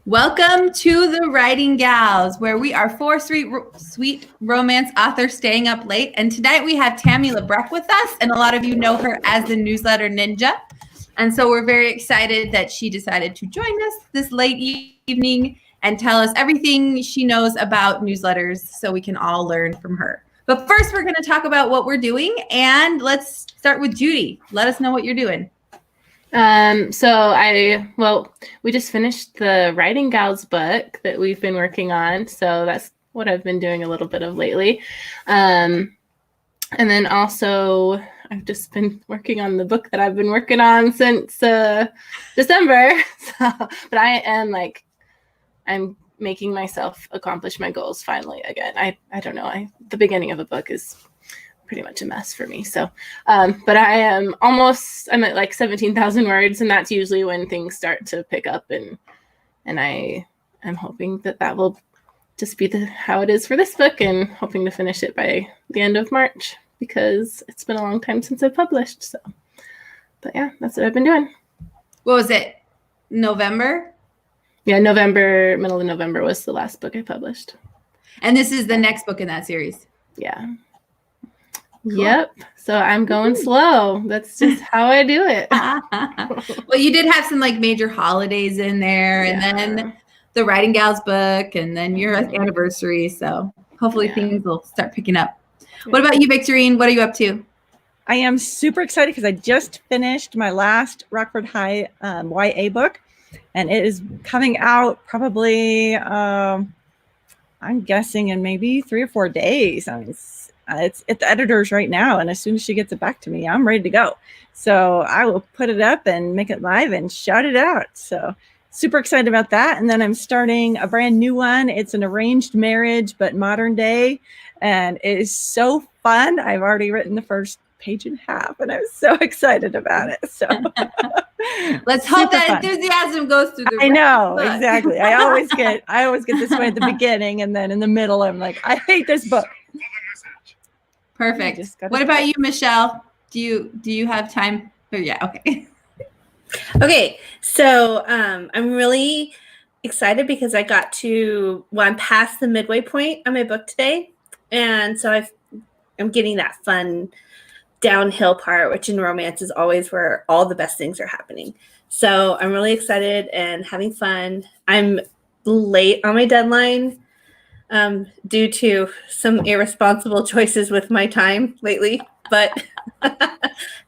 Welcome to the Writing Gals, where we are four sweet romance authors staying up late. And tonight we have Tammy Labreck with us, and a lot of you know her as the Newsletter Ninja. And so we're very excited that she decided to join us this late evening and tell us everything she knows about newsletters so we can all learn from her. But first, we're going to talk about what we're doing. And let's start with Judy. Let us know what you're doing. We just finished the Writing Gals book that we've been working on. So that's what I've been doing a little bit of lately. And then also I've just been working on the book that I've been working on since December. But I'm making myself accomplish my goals finally again. I don't know. The beginning of a book is pretty much a mess for me. So, but I'm at like 17,000 words, and that's usually when things start to pick up, and I'm hoping that will just be how it is for this book, and hoping to finish it by the end of March, because it's been a long time since I published. So, but yeah, that's what I've been doing. What was it? November? Yeah, middle of November was the last book I published. And this is the next book in that series. Yeah. Cool. Yep. So I'm going slow. That's just how I do it. Well, you did have some like major holidays in there, and then the Writing Gals book, and then your anniversary. So hopefully things will start picking up. Yeah. What about you, Victorine? What are you up to? I am super excited because I just finished my last Rockford High YA book, and it is coming out probably, I'm guessing, in maybe 3 or 4 days. I mean, it's at the editor's right now, and as soon as she gets it back to me, I'm ready to go. So I will put it up and make it live and shout it out. So super excited about that. And then I'm starting a brand new one. It's an arranged marriage, but modern day, and it is so fun. I've already written the first page and a half, and I'm so excited about it. So let's hope that enthusiasm goes through the I know, exactly. I always get this way at the beginning, and then in the middle I'm like, I hate this book. Perfect. What about you, Michelle? Do you have time? Oh, yeah. Okay. Okay. So I'm really excited because I'm past the midway point on my book today. And so I'm getting that fun downhill part, which in romance is always where all the best things are happening. So I'm really excited and having fun. I'm late on my deadline due to some irresponsible choices with my time lately, but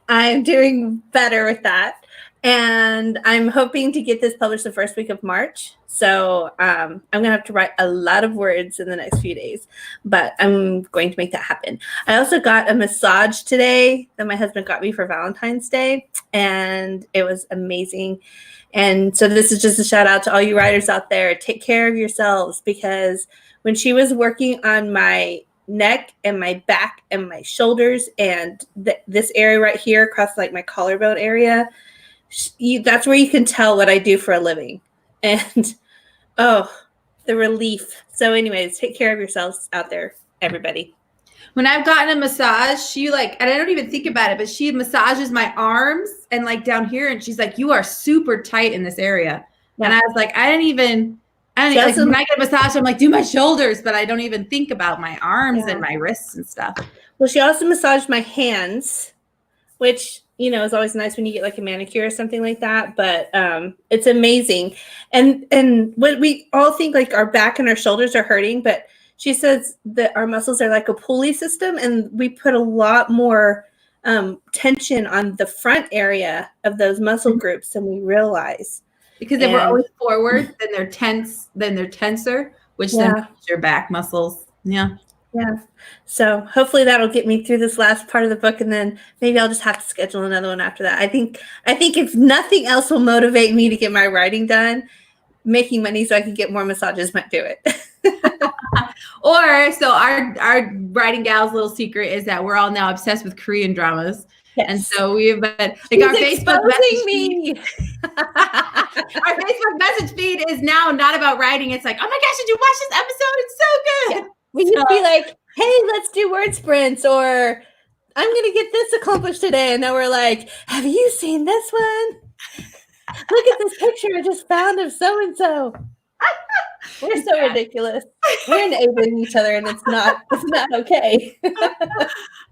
I'm doing better with that. And I'm hoping to get this published the first week of March. So I'm going to have to write a lot of words in the next few days, but I'm going to make that happen. I also got a massage today that my husband got me for Valentine's Day, and it was amazing. And so this is just a shout out to all you writers out there. Take care of yourselves, because when she was working on my neck and my back and my shoulders and this area right here across like my collarbone area, that's where you can tell what I do for a living. And the relief. So anyways, take care of yourselves out there, everybody. When I've gotten a massage, and I don't even think about it, but she massages my arms and like down here, and she's like, you are super tight in this area. Yeah. And I was like, when I get a massage, I'm like, do my shoulders, but I don't even think about my arms and my wrists and stuff. Well, she also massaged my hands, which, is always nice when you get like a manicure or something like that. But it's amazing. And what we all think like our back and our shoulders are hurting, but she says that our muscles are like a pulley system, and we put a lot more tension on the front area of those muscle groups than we realize. Because if we're always forward, then they're tenser, which then makes your back muscles. Yeah. Yeah. So hopefully that'll get me through this last part of the book, and then maybe I'll just have to schedule another one after that. I think if nothing else will motivate me to get my writing done, making money so I can get more massages might do it. So our Writing Gals little secret is that we're all now obsessed with Korean dramas. Yes. And so we've been like our Facebook message. Our Facebook message feed is now not about writing. It's like, oh my gosh, did you watch this episode? It's so good. Yeah. We could be like, hey, let's do word sprints, or I'm going to get this accomplished today. And then we're like, have you seen this one? Look at this picture I just found of so-and-so. We're so ridiculous. We're enabling each other, and it's not okay.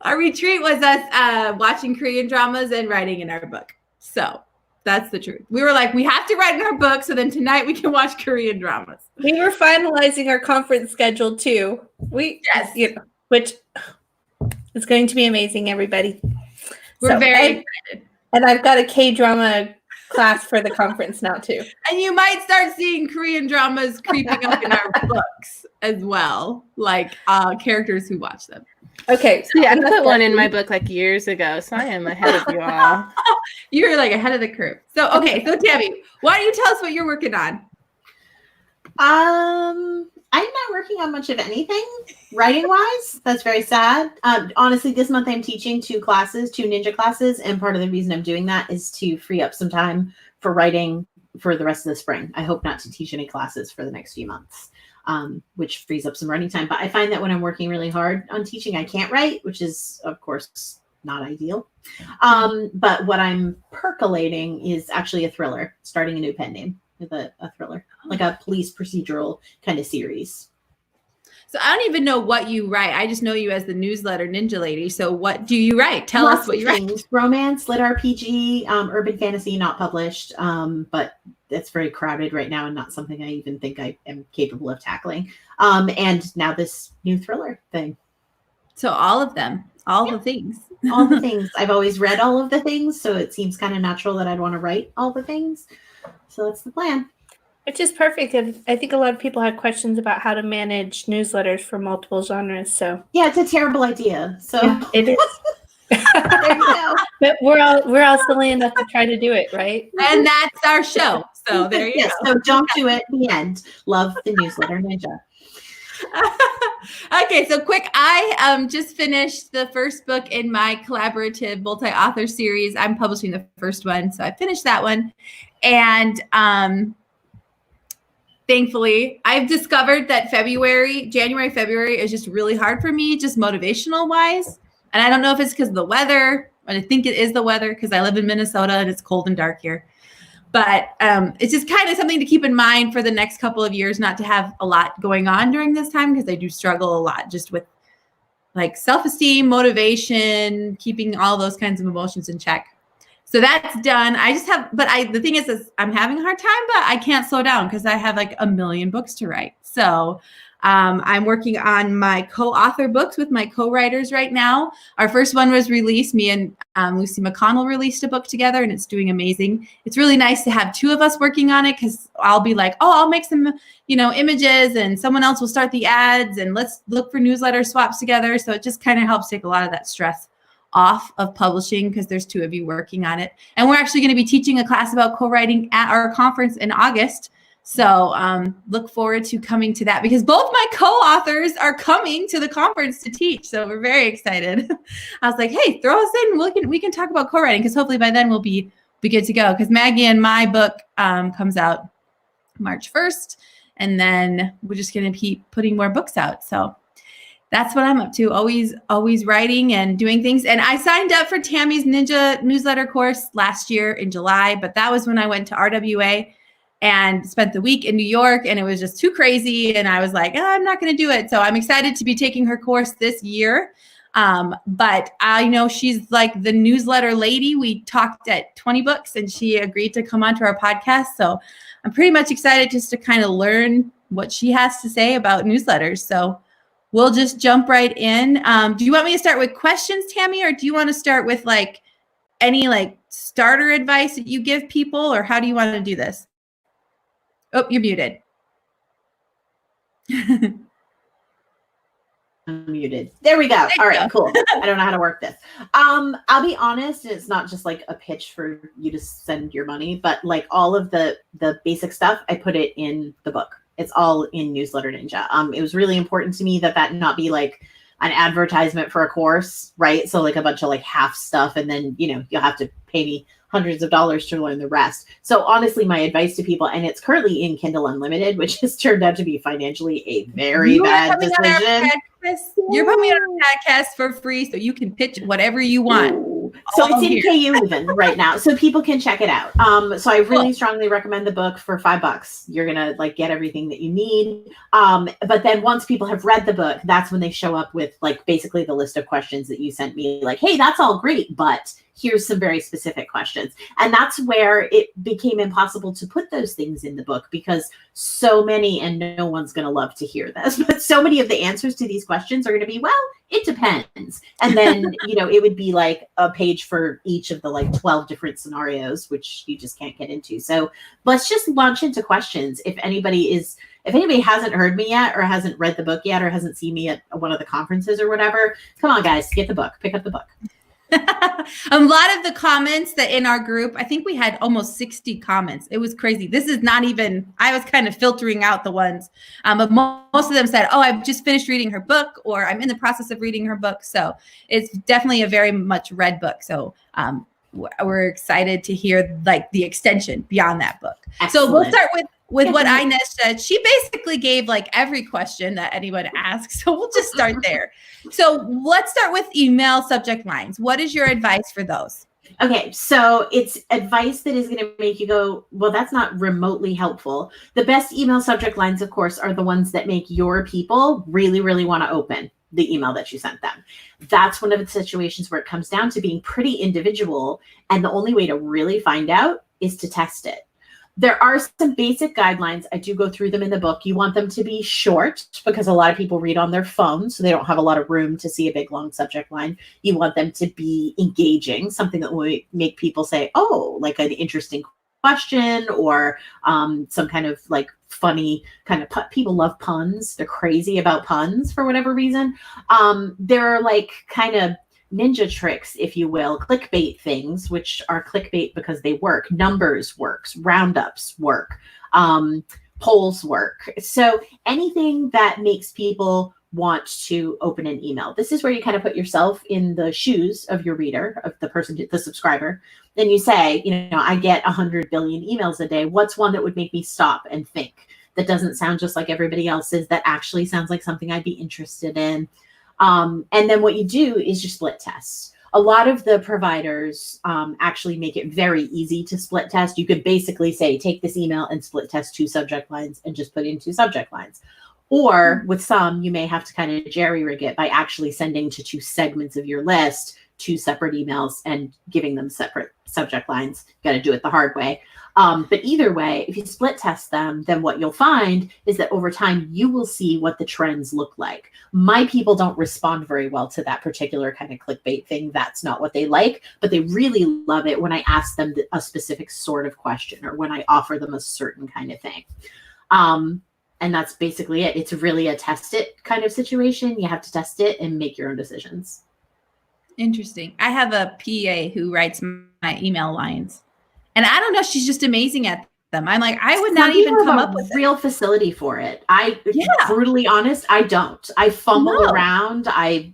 Our retreat was us watching Korean dramas and writing in our book. So that's the truth. We were like, we have to write in our book, so then tonight we can watch Korean dramas. We were finalizing our conference schedule too. Yes. Which is going to be amazing, everybody. We're very excited. And I've got a K-drama class for the conference now too. And you might start seeing Korean dramas creeping up in our books as well, like characters who watch them. Okay. So yeah, I put one in my book like years ago, so I am ahead of you all. You're like ahead of the curve. So, okay. So Tammy, why don't you tell us what you're working on? I'm not working on much of anything writing wise. That's very sad. Honestly, this month I'm teaching 2 ninja classes. And part of the reason I'm doing that is to free up some time for writing for the rest of the spring. I hope not to teach any classes for the next few months, which frees up some writing time. But I find that when I'm working really hard on teaching, I can't write, which is, of course, not ideal. But what I'm percolating is actually a thriller, starting a new pen name with a thriller, like a police procedural kind of series. So I don't even know what you write. I just know you as the newsletter ninja lady. So what do you write? Tell us what you write. Romance, lit RPG, urban fantasy, not published, but it's very crowded right now and not something I even think I am capable of tackling. And now this new thriller thing. So all of them, the things. All the things. I've always read all of the things, so it seems kind of natural that I'd want to write all the things. So that's the plan. Which is perfect. And I think a lot of people have questions about how to manage newsletters for multiple genres. So yeah, it's a terrible idea. So it is. There you go. But we're all silly enough to try to do it, right? And that's our show. So there you go. So don't do it. The end. Love the newsletter ninja. Okay, so quick, I just finished the first book in my collaborative multi-author series. I'm publishing the first one, so I finished that one. And thankfully, I've discovered that January, February is just really hard for me, just motivational wise. And I don't know if it's because of the weather, but I think it is the weather because I live in Minnesota and it's cold and dark here. But it's just kind of something to keep in mind for the next couple of years, not to have a lot going on during this time, because I do struggle a lot just with like self-esteem, motivation, keeping all those kinds of emotions in check. So that's done. The thing is I'm having a hard time, but I can't slow down because I have like a million books to write. So I'm working on my co-author books with my co-writers right now. Our first one was released. Me and Lucy McConnell released a book together, and it's doing amazing. It's really nice to have 2 of us working on it, because I'll be like, oh, I'll make some, images, and someone else will start the ads, and let's look for newsletter swaps together. So it just kind of helps take a lot of that stress off of publishing, because there's 2 of you working on it. And we're actually going to be teaching a class about co-writing at our conference in August. So look forward to coming to that, because both my co-authors are coming to the conference to teach. So we're very excited. I was like, hey, throw us in. We can talk about co-writing, because hopefully by then we'll be good to go. Because Maggie and my book comes out March 1st. And then we're just going to keep putting more books out. So that's what I'm up to. Always writing and doing things. And I signed up for Tammy's Ninja newsletter course last year in July. But that was when I went to RWA and spent the week in New York, and it was just too crazy. And I was like, I'm not going to do it. So I'm excited to be taking her course this year. But I know she's like the newsletter lady. We talked at 20 books, and she agreed to come onto our podcast. So I'm pretty much excited just to kind of learn what she has to say about newsletters. So we'll just jump right in. Do you want me to start with questions, Tammy, or do you want to start with like any like starter advice that you give people, or how do you want to do this? Oh, you're muted. I'm muted. There we go. All right, cool. I don't know how to work this. I'll be honest, it's not just like a pitch for you to send your money, but like all of the basic stuff, I put it in the book. It's all in Newsletter Ninja. It was really important to me that not be like an advertisement for a course, right? So like a bunch of like half stuff, and then, you know, you'll have to pay me hundreds of dollars to learn the rest. So honestly, my advice to people, and it's currently in Kindle Unlimited, which has turned out to be financially a very bad decision. You're putting me on our podcast for free, so you can pitch whatever you want. So it's in KU even right now, so people can check it out. So I really strongly recommend the book for $5. You're gonna like get everything that you need. But then once people have read the book, that's when they show up with like basically the list of questions that you sent me. Like, hey, that's all great, but here's some very specific questions. And that's where it became impossible to put those things in the book, because so many, and no one's going to love to hear this, but so many of the answers to these questions are going to be, well, it depends. And then, you know, it would be like a page for each of the like 12 different scenarios, which you just can't get into. So let's just launch into questions. If anybody hasn't heard me yet, or hasn't read the book yet, or hasn't seen me at one of the conferences or whatever, come on guys, get the book, pick up the book. A lot of the comments that in our group, I think we had almost 60 comments. It was crazy. This is not even, I was kind of filtering out the ones, but most of them said, oh, I've just finished reading her book, or I'm in the process of reading her book. So it's definitely a very much read book. So we're excited to hear like the extension beyond that book. Excellent. So we'll start with what Inez said. She basically gave like every question that anyone asks. So we'll just start there. So let's start with email subject lines. What is your advice for those? Okay, so it's advice that is going to make you go, well, that's not remotely helpful. The best email subject lines, of course, are the ones that make your people really, really want to open the email that you sent them. That's one of the situations where it comes down to being pretty individual. And the only way to really find out is to test it. There are some basic guidelines. I do go through them in the book. You want them to be short, because a lot of people read on their phone, so they don't have a lot of room to see a big, long subject line. You want them to be engaging, something that will make people say, oh, like an interesting question, or some kind of like funny kind of people love puns. They're crazy about puns for whatever reason. There are like kind of ninja tricks, if you will, clickbait things, which are clickbait because they work. Numbers works, roundups work, polls work. So anything that makes people want to open an email. This is where you kind of put yourself in the shoes of your reader, of the person, the subscriber. Then you say, you know, I get 100 billion emails a day. What's one that would make me stop and think, that doesn't sound just like everybody else's, that actually sounds like something I'd be interested in? And then what you do is you split tests. A lot of the providers actually make it very easy to split test. You could basically say, take this email and split test 2 subject lines and just put in 2 subject lines. Or with some, you may have to kind of jerry-rig it by actually sending to 2 segments of your list 2 separate emails and giving them separate subject lines. You got to do it the hard way. But either way, if you split test them, then what you'll find is that over time, you will see what the trends look like. My people don't respond very well to that particular kind of clickbait thing. That's not what they like, but they really love it when I ask them a specific sort of question, or when I offer them a certain kind of thing. And that's basically it. It's really a test it kind of situation. You have to test it and make your own decisions. Interesting. I have a PA who writes my email lines, and I don't know, she's just amazing at them. I'm like, I would not even come up with real facility for it. Brutally honest, I don't. I fumble around. I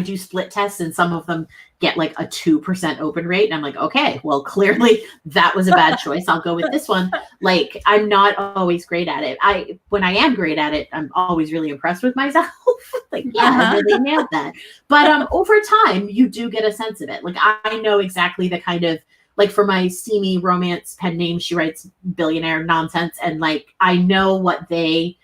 do split tests, and some of them get like a 2% open rate. And I'm like, okay, well, clearly that was a bad choice. I'll go with this one. Like, I'm not always great at it. When I am great at it, I'm always really impressed with myself. Like, yeah, I really nailed that. But over time, you do get a sense of it. Like, I know exactly the kind of, like, for my steamy romance pen name, she writes billionaire nonsense. And like, I know the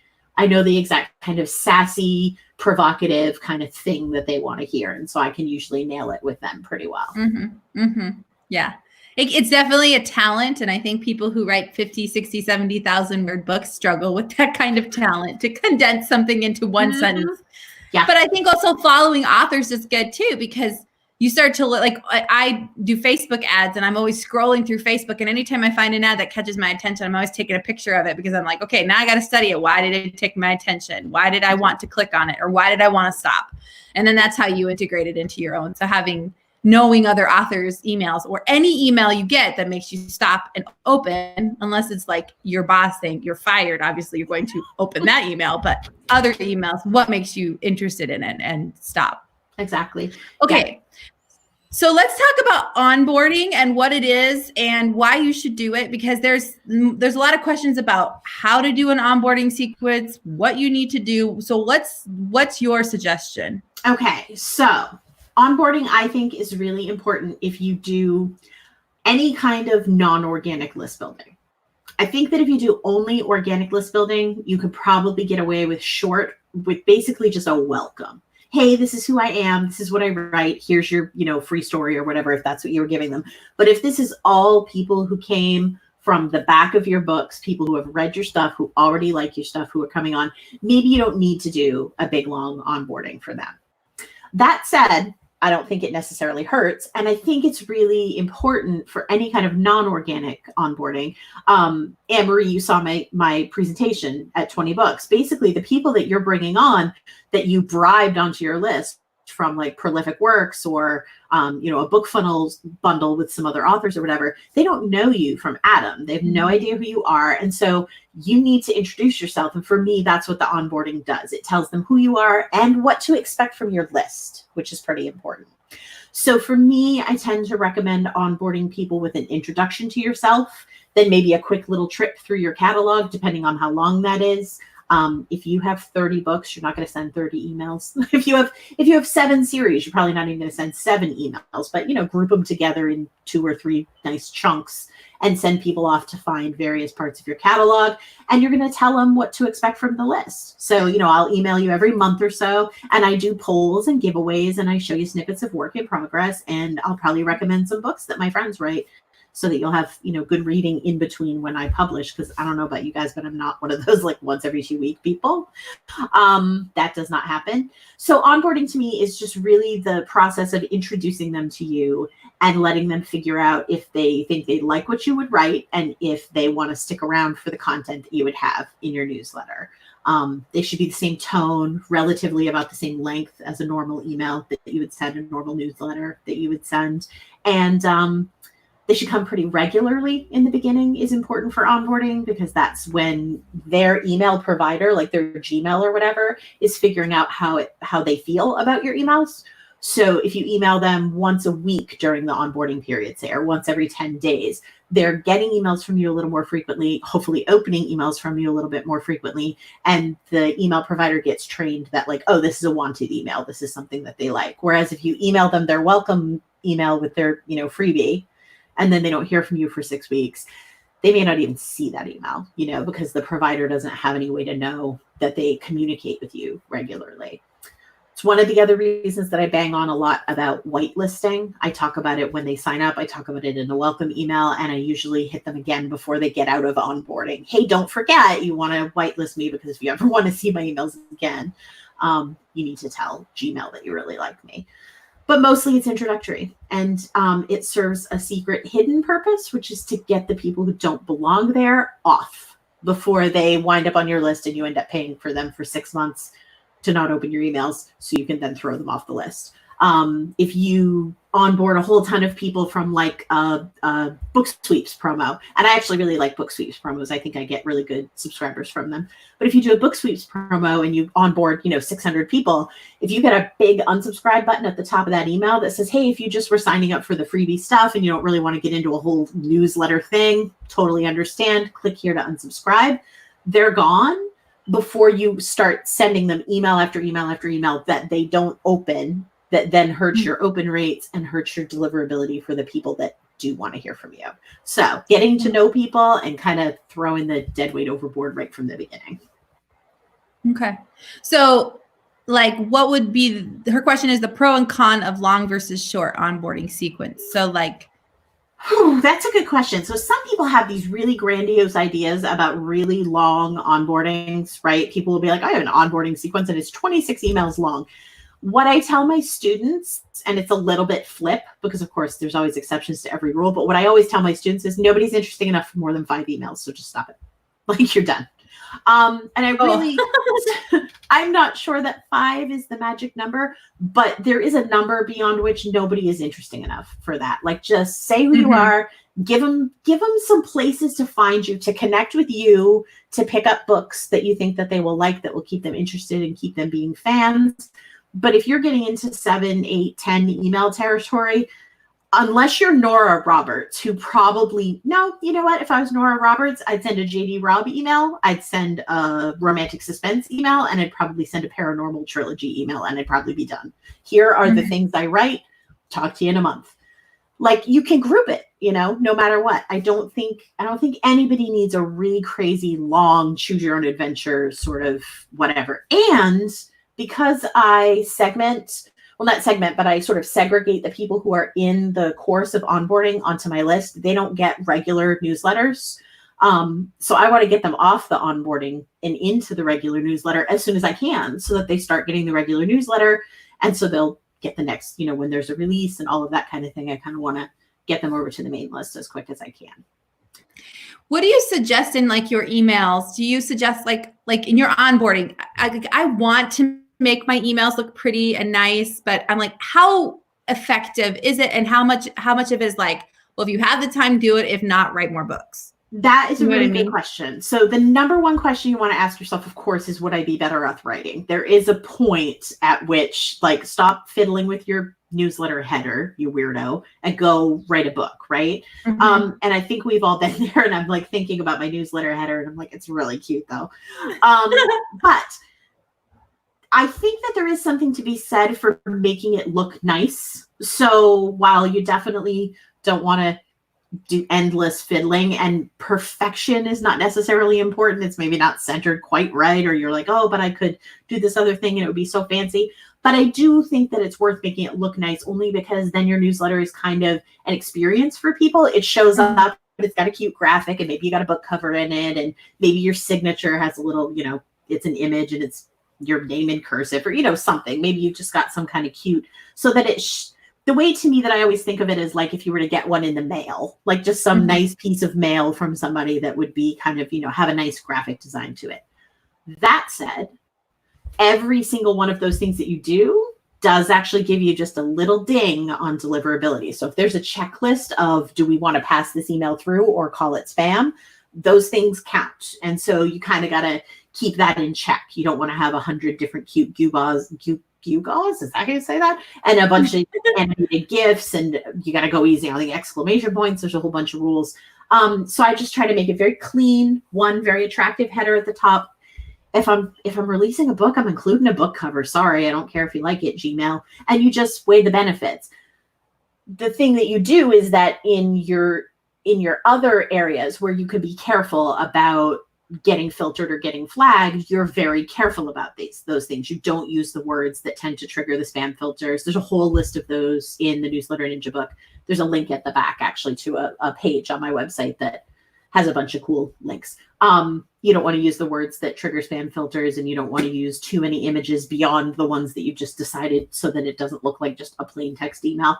exact kind of sassy, provocative kind of thing that they want to hear. And so I can usually nail it with them pretty well. Mm-hmm. Mm-hmm. Yeah. It's definitely a talent. And I think people who write 50, 60, 70,000 word books struggle with that kind of talent to condense something into one sentence. Yeah. But I think also following authors is good too, because you start to look, like, I do Facebook ads, and I'm always scrolling through Facebook, and anytime I find an ad that catches my attention, I'm always taking a picture of it, because I'm like, okay, now I got to study it. Why did it take my attention? Why did I want to click on it? Or why did I want to stop? And then that's how you integrate it into your own. So having knowing other authors' emails or any email you get that makes you stop and open, unless it's like your boss saying you're fired. Obviously, you're going to open that email, but other emails, what makes you interested in it and stop? Exactly. Okay. Yeah. So let's talk about onboarding and what it is and why you should do it, because there's a lot of questions about how to do an onboarding sequence, what you need to do. So what's your suggestion? Okay, so onboarding, I think, is really important if you do any kind of non-organic list building. I think that if you do only organic list building, you could probably get away with basically just a welcome. Hey, this is who I am. This is what I write. Here's your, free story or whatever, if that's what you were giving them. But if this is all people who came from the back of your books, people who have read your stuff, who already like your stuff, who are coming on, maybe you don't need to do a big, long onboarding for them. That said, I don't think it necessarily hurts. And I think it's really important for any kind of non-organic onboarding. Anne-Marie, you saw my presentation at 20 books. Basically, the people that you're bringing on that you bribed onto your list from like Prolific Works or, a book funnels bundle with some other authors or whatever, they don't know you from Adam. They have no idea who you are. And so you need to introduce yourself. And for me, that's what the onboarding does. It tells them who you are and what to expect from your list, which is pretty important. So for me, I tend to recommend onboarding people with an introduction to yourself, then maybe a quick little trip through your catalog, depending on how long that is. If you have 30 books, you're not going to send 30 emails. If you have 7 series, you're probably not even going to send 7 emails, but group them together in 2 or 3 nice chunks and send people off to find various parts of your catalog. And you're going to tell them what to expect from the list. So, I'll email you every month or so, and I do polls and giveaways, and I show you snippets of work in progress, and I'll probably recommend some books that my friends write, so that you'll have, good reading in between when I publish, because I don't know about you guys, but I'm not one of those like once every 2 week people. That does not happen. So onboarding to me is just really the process of introducing them to you and letting them figure out if they think they like what you would write and if they want to stick around for the content that you would have in your newsletter. They should be the same tone, relatively about the same length as a normal email that you would send, a normal newsletter that you would send. And they should come pretty regularly in the beginning is important for onboarding, because that's when their email provider, like their Gmail or whatever, is figuring out how they feel about your emails. So if you email them once a week during the onboarding period, say, or once every 10 days, they're getting emails from you a little more frequently, hopefully opening emails from you a little bit more frequently. And the email provider gets trained that like, oh, this is a wanted email. This is something that they like. Whereas if you email them their welcome email with their, freebie, and then they don't hear from you for 6 weeks, they may not even see that email, because the provider doesn't have any way to know that they communicate with you regularly. It's one of the other reasons that I bang on a lot about whitelisting. I talk about it when they sign up. I talk about it in the welcome email, and I usually hit them again before they get out of onboarding. Hey, don't forget, you want to whitelist me, because if you ever want to see my emails again, you need to tell Gmail that you really like me. But mostly it's introductory, and it serves a secret hidden purpose, which is to get the people who don't belong there off before they wind up on your list and you end up paying for them for 6 months to not open your emails, so you can then throw them off the list. If you onboard a whole ton of people from like a book sweeps promo, and I actually really like book sweeps promos. I think I get really good subscribers from them. But if you do a book sweeps promo and you onboard, 600 people, if you get a big unsubscribe button at the top of that email that says, hey, if you just were signing up for the freebie stuff and you don't really want to get into a whole newsletter thing, totally understand, click here to unsubscribe. They're gone before you start sending them email after email after email that they don't open, that then hurts your open rates and hurts your deliverability for the people that do want to hear from you. So getting to know people and kind of throwing the dead weight overboard right from the beginning. Okay. So like what would be, her question is the pro and con of long versus short onboarding sequence. So like, that's a good question. So some people have these really grandiose ideas about really long onboardings, right? People will be like, I have an onboarding sequence and it's 26 emails long. What I tell my students, and it's a little bit flip because of course there's always exceptions to every rule, but what I always tell my students is nobody's interesting enough for more than 5 emails. So just stop it. Like you're done. And I really, I'm not sure that 5 is the magic number, but there is a number beyond which nobody is interesting enough for that. Like, just say who you are, give them some places to find you, to connect with you, to pick up books that you think that they will like, that will keep them interested and keep them being fans. But if you're getting into 7, 8, 10 email territory, unless you're Nora Roberts, who probably, no, you know what? If I was Nora Roberts, I'd send a JD Robb email, I'd send a romantic suspense email, and I'd probably send a paranormal trilogy email, and I'd probably be done. Here are the things I write. Talk to you in a month. Like, you can group it, no matter what. I don't think anybody needs a really crazy long choose your own adventure sort of whatever. And because I but I sort of segregate the people who are in the course of onboarding onto my list. They don't get regular newsletters. So I want to get them off the onboarding and into the regular newsletter as soon as I can, so that they start getting the regular newsletter. And so they'll get the next, when there's a release and all of that kind of thing. I kind of want to get them over to the main list as quick as I can. What do you suggest in like your emails? Do you suggest like in your onboarding? I want to make my emails look pretty and nice, but I'm like, how effective is it? And how much of it is like, well, if you have the time, do it. If not, write more books. That is a really good question. So the number one question you want to ask yourself, of course, is would I be better off writing? There is a point at which, like, stop fiddling with your newsletter header, you weirdo, and go write a book, right? And I think we've all been there, and I'm like thinking about my newsletter header, and I'm like, it's really cute though. But I think that there is something to be said for making it look nice. So while you definitely don't want to do endless fiddling, and perfection is not necessarily important, it's maybe not centered quite right, or you're like, oh, but I could do this other thing and it would be so fancy. But I do think that it's worth making it look nice, only because then your newsletter is kind of an experience for people. It shows up, it's got a cute graphic, and maybe you got a book cover in it, and maybe your signature has a little, it's an image and it's your name in cursive, or something. Maybe you just got some kind of cute, so that the way to me that I always think of it is like if you were to get one in the mail, like just some nice piece of mail from somebody that would be kind of, have a nice graphic design to it. That said, every single one of those things that you do does actually give you just a little ding on deliverability. So if there's a checklist of, do we want to pass this email through or call it spam? Those things count. And so you kind of got to keep that in check. You don't want to have 100 different cute gewgaws, is that how you say that? And a bunch of animated GIFs, and you got to go easy on the exclamation points. There's a whole bunch of rules. So I just try to make it very clean, one very attractive header at the top. If I'm releasing a book, I'm including a book cover. Sorry, I don't care if you like it, Gmail. And you just weigh the benefits. The thing that you do is that in your other areas where you could be careful about getting filtered or getting flagged, you're very careful about those things. You don't use the words that tend to trigger the spam filters. There's a whole list of those in the Newsletter Ninja book. There's a link at the back actually to a page on my website that has a bunch of cool links. You don't want to use the words that trigger spam filters, and you don't want to use too many images beyond the ones that you've just decided, so that it doesn't look like just a plain text email.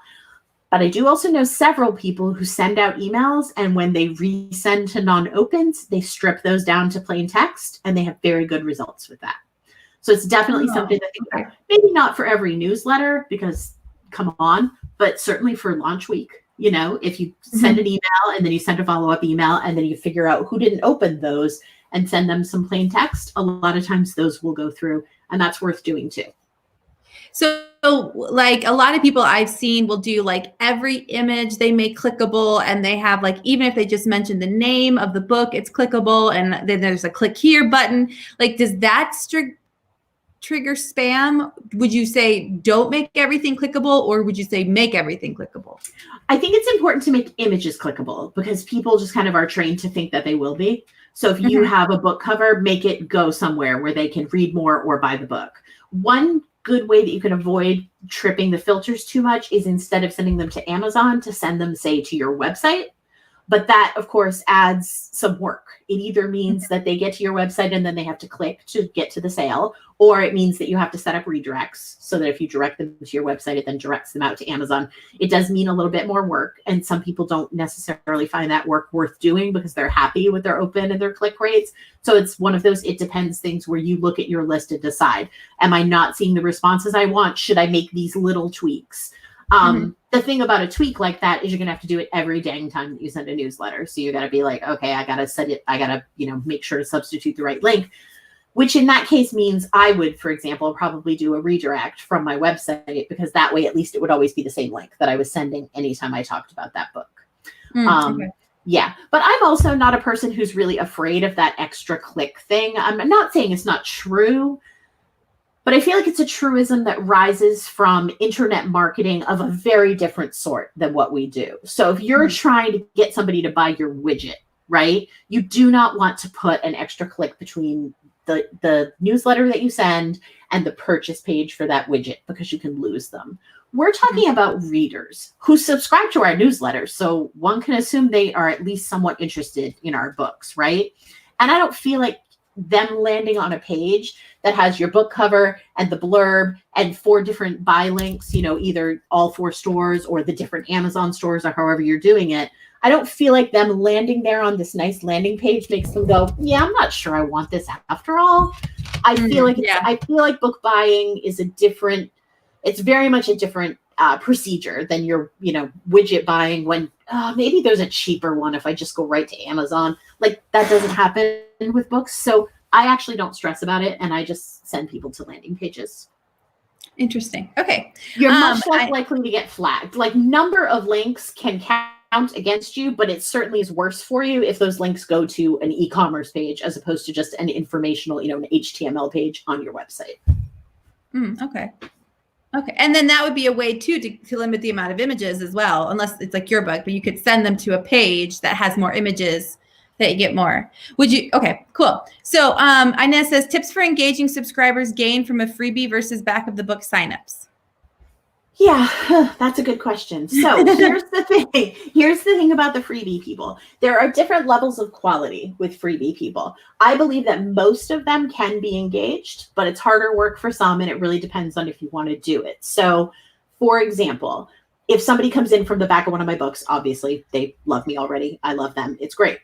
But I do also know several people who send out emails, and when they resend to non-opens, they strip those down to plain text, and they have very good results with that. So it's definitely something to think about. Maybe not for every newsletter, because come on, but certainly for launch week. If you send an email and then you send a follow-up email, and then you figure out who didn't open those and send them some plain text, a lot of times those will go through, and that's worth doing too. So like a lot of people I've seen will do like every image they make clickable, and they have like, even if they just mention the name of the book, it's clickable, and then there's a click here button. Like, does that trigger spam? Would you say don't make everything clickable, or would you say make everything clickable? I think it's important to make images clickable, because people just kind of are trained to think that they will be. So if you have a book cover, make it go somewhere where they can read more or buy the book. One good way that you can avoid tripping the filters too much is, instead of sending them to Amazon, to send them, say, to your website. But that, of course, adds some work. It either means that they get to your website and then they have to click to get to the sale, or it means that you have to set up redirects so that if you direct them to your website, it then directs them out to Amazon. It does mean a little bit more work, and some people don't necessarily find that work worth doing because they're happy with their open and their click rates. So it's one of those it depends things where you look at your list and decide, am I not seeing the responses I want? Should I make these little tweaks? The thing about a tweak like that is you're going to have to do it every dang time that you send a newsletter. So you got to be like, okay, I got to set it. I got to, make sure to substitute the right link, which in that case means I would, for example, probably do a redirect from my website, because that way, at least it would always be the same link that I was sending anytime I talked about that book. Okay. Yeah, but I'm also not a person who's really afraid of that extra click thing. I'm not saying it's not true, but I feel like it's a truism that rises from internet marketing of a very different sort than what we do. So if you're trying to get somebody to buy your widget, right, you do not want to put an extra click between the newsletter that you send and the purchase page for that widget, because you can lose them. We're talking about readers who subscribe to our newsletters. So one can assume they are at least somewhat interested in our books, right? And I don't feel like them landing on a page that has your book cover and the blurb and 4 different buy links, either all 4 stores or the different Amazon stores or however you're doing it. I don't feel like them landing there on this nice landing page makes them go, yeah, I'm not sure I want this after all. I feel like I feel like book buying is it's very much a different procedure than your, widget buying, when maybe there's a cheaper one if I just go right to Amazon. Like, that doesn't happen with books. So I actually don't stress about it, and I just send people to landing pages. Interesting. Okay. You're much less likely to get flagged. Like, number of links can count against you, but it certainly is worse for you if those links go to an e-commerce page as opposed to just an informational, an HTML page on your website. Okay. Okay. And then that would be a way too to limit the amount of images as well, unless it's like your book, but you could send them to a page that has more images that you get more. Would you? Okay, cool. So Inez says, tips for engaging subscribers gain from a freebie versus back of the book signups. Yeah, that's a good question. So here's the thing. Here's the thing about the freebie people. There are different levels of quality with freebie people. I believe that most of them can be engaged, but it's harder work for some, and it really depends on if you want to do it. So, for example, if somebody comes in from the back of one of my books, obviously they love me already. I love them. It's great.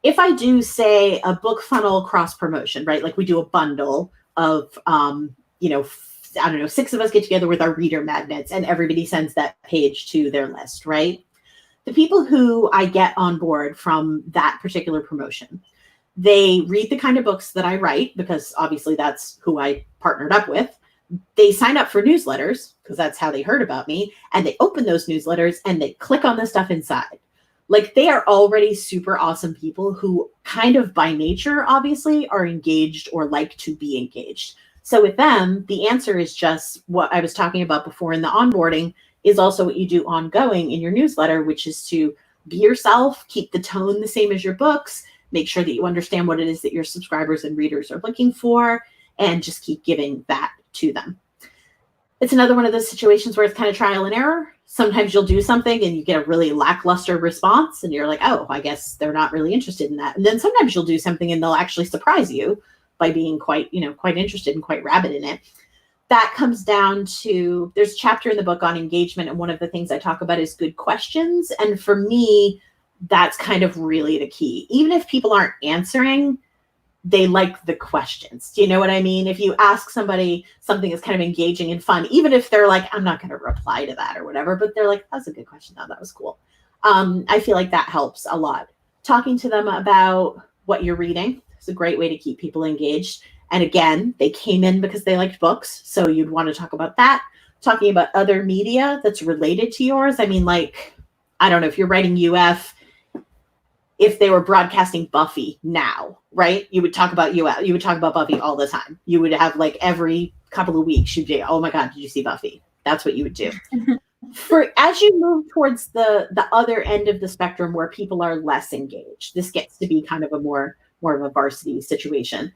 If I do, say, a book funnel cross promotion, right? Like we do a bundle of, I don't know, 6 of us get together with our reader magnets and everybody sends that page to their list, right? The people who I get on board from that particular promotion, they read the kind of books that I write, because obviously that's who I partnered up with. They sign up for newsletters because that's how they heard about me. And they open those newsletters and they click on the stuff inside. Like, they are already super awesome people who kind of by nature, obviously, are engaged or like to be engaged. So with them, the answer is just what I was talking about before in the onboarding, is also what you do ongoing in your newsletter, which is to be yourself, keep the tone the same as your books, make sure that you understand what it is that your subscribers and readers are looking for, and just keep giving that to them. It's another one of those situations where it's kind of trial and error. Sometimes you'll do something and you get a really lackluster response and you're like, oh, I guess they're not really interested in that. And then sometimes you'll do something and they'll actually surprise you by being quite interested and quite rabid in it. That comes down to, there's a chapter in the book on engagement, and one of the things I talk about is good questions. And for me, that's kind of really the key. Even if people aren't answering, they like the questions. Do you know what I mean? If you ask somebody something that's kind of engaging and fun, even if they're like, I'm not going to reply to that or whatever, but they're like, that's a good question. Oh, that was cool. I feel like that helps a lot. Talking to them about what you're reading is a great way to keep people engaged. And again, they came in because they liked books. So you'd want to talk about that. Talking about other media that's related to yours. I mean, like, I don't know, if you're writing UF, if they were broadcasting Buffy now, right? You would talk about UF. You would talk about Buffy all the time. You would have, like, every couple of weeks, you'd be, oh my God, did you see Buffy? That's what you would do. As you move towards the other end of the spectrum where people are less engaged, this gets to be kind of a more of a varsity situation.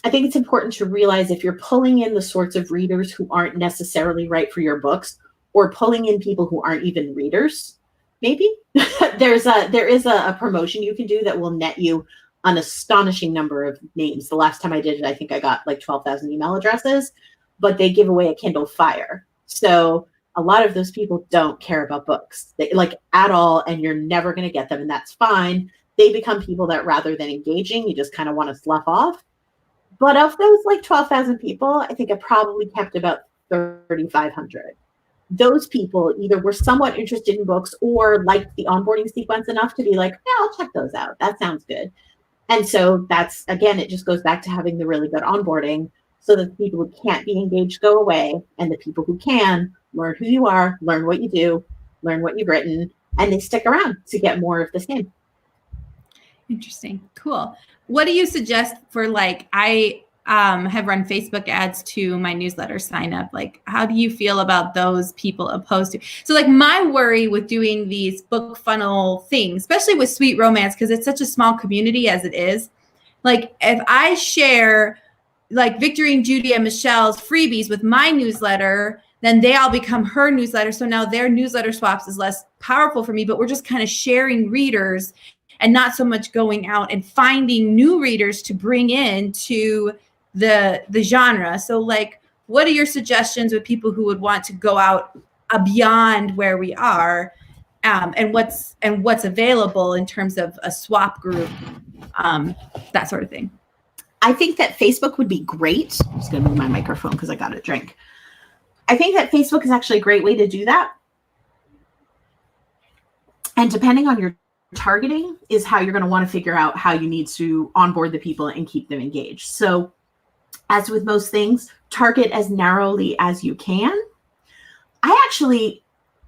I think it's important to realize if you're pulling in the sorts of readers who aren't necessarily right for your books, or pulling in people who aren't even readers, maybe. There is a promotion you can do that will net you an astonishing number of names. The last time I did it, I think I got like 12,000 email addresses, but they give away a Kindle Fire. So a lot of those people don't care about books at all, and you're never going to get them, and that's fine. They become people that rather than engaging, you just kind of want to slough off. But of those like 12,000 people, I think I probably kept about 3,500. Those people either were somewhat interested in books or liked the onboarding sequence enough to be like, yeah, I'll check those out. That sounds good. And so that's, again, it just goes back to having the really good onboarding so that the people who can't be engaged go away, and the people who can learn who you are, learn what you do, learn what you've written, and they stick around to get more of the same. Interesting. Cool. What do you suggest for I have run Facebook ads to my newsletter sign up. How do you feel about those people opposed to? So my worry with doing these book funnel things, especially with Sweet Romance, because it's such a small community as it is. If I share Victory and Judy and Michelle's freebies with my newsletter, then they all become her newsletter. So now their newsletter swaps is less powerful for me, but we're just kind of sharing readers and not so much going out and finding new readers to bring in to the genre. So what are your suggestions with people who would want to go out beyond where we are, and what's available in terms of a swap group, that sort of thing? I think that Facebook would be great. I'm just going to move my microphone because I got a drink. I think that Facebook is actually a great way to do that. And depending on your targeting is how you're going to want to figure out how you need to onboard the people and keep them engaged. So as with most things, target as narrowly as you can. I actually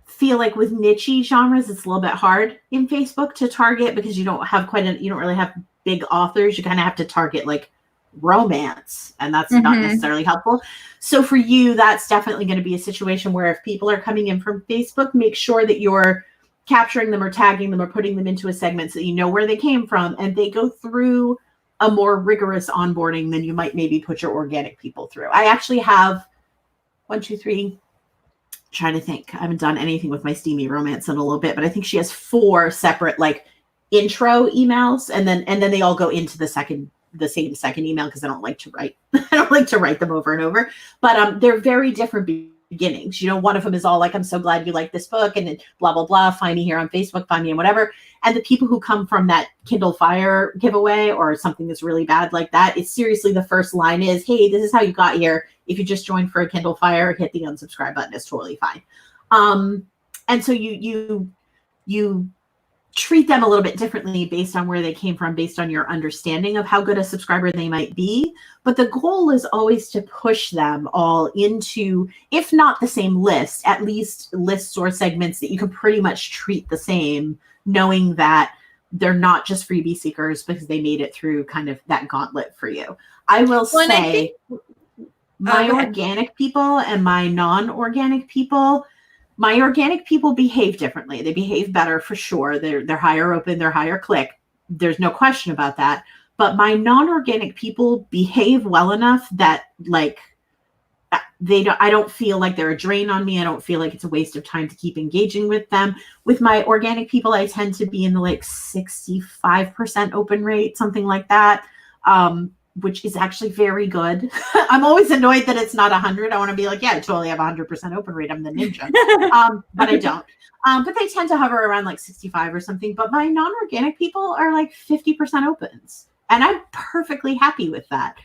feel like with niche genres, it's a little bit hard in Facebook to target because you don't really have big authors. You kind of have to target romance, and that's not necessarily helpful. So for you, that's definitely going to be a situation where if people are coming in from Facebook, make sure that you're capturing them or tagging them or putting them into a segment so that you know where they came from, and they go through a more rigorous onboarding than you might maybe put your organic people through. I actually have trying to think. I haven't done anything with my Steamy Romance in a little bit, but I think she has 4 separate intro emails, and then they all go into the same second email because I don't like to write. I don't like to write them over and over, but they're very different beginnings. One of them is all I'm so glad you like this book, and then blah, blah, blah. Find me here on Facebook, find me and whatever. And the people who come from that Kindle Fire giveaway or something that's really bad like that, it's seriously the first line is, hey, this is how you got here. If you just joined for a Kindle Fire, hit the unsubscribe button. It's totally fine. And so you treat them a little bit differently based on where they came from, based on your understanding of how good a subscriber they might be. But the goal is always to push them all into, if not the same list, at least lists or segments that you can pretty much treat the same, knowing that they're not just freebie seekers because they made it through kind of that gauntlet for you. I will say my organic people and my non-organic people, my organic people behave differently. They behave better for sure. They're higher open, they're higher click. There's no question about that. But my non-organic people behave well enough that I don't feel like they're a drain on me. I don't feel like it's a waste of time to keep engaging with them. With my organic people, I tend to be in the 65% open rate, something like that. Which is actually very good. I'm always annoyed that it's not 100. I want to be yeah, I totally have 100% open rate. I'm the ninja. But I don't. But they tend to hover around 65 or something. But my non-organic people are 50% opens. And I'm perfectly happy with that.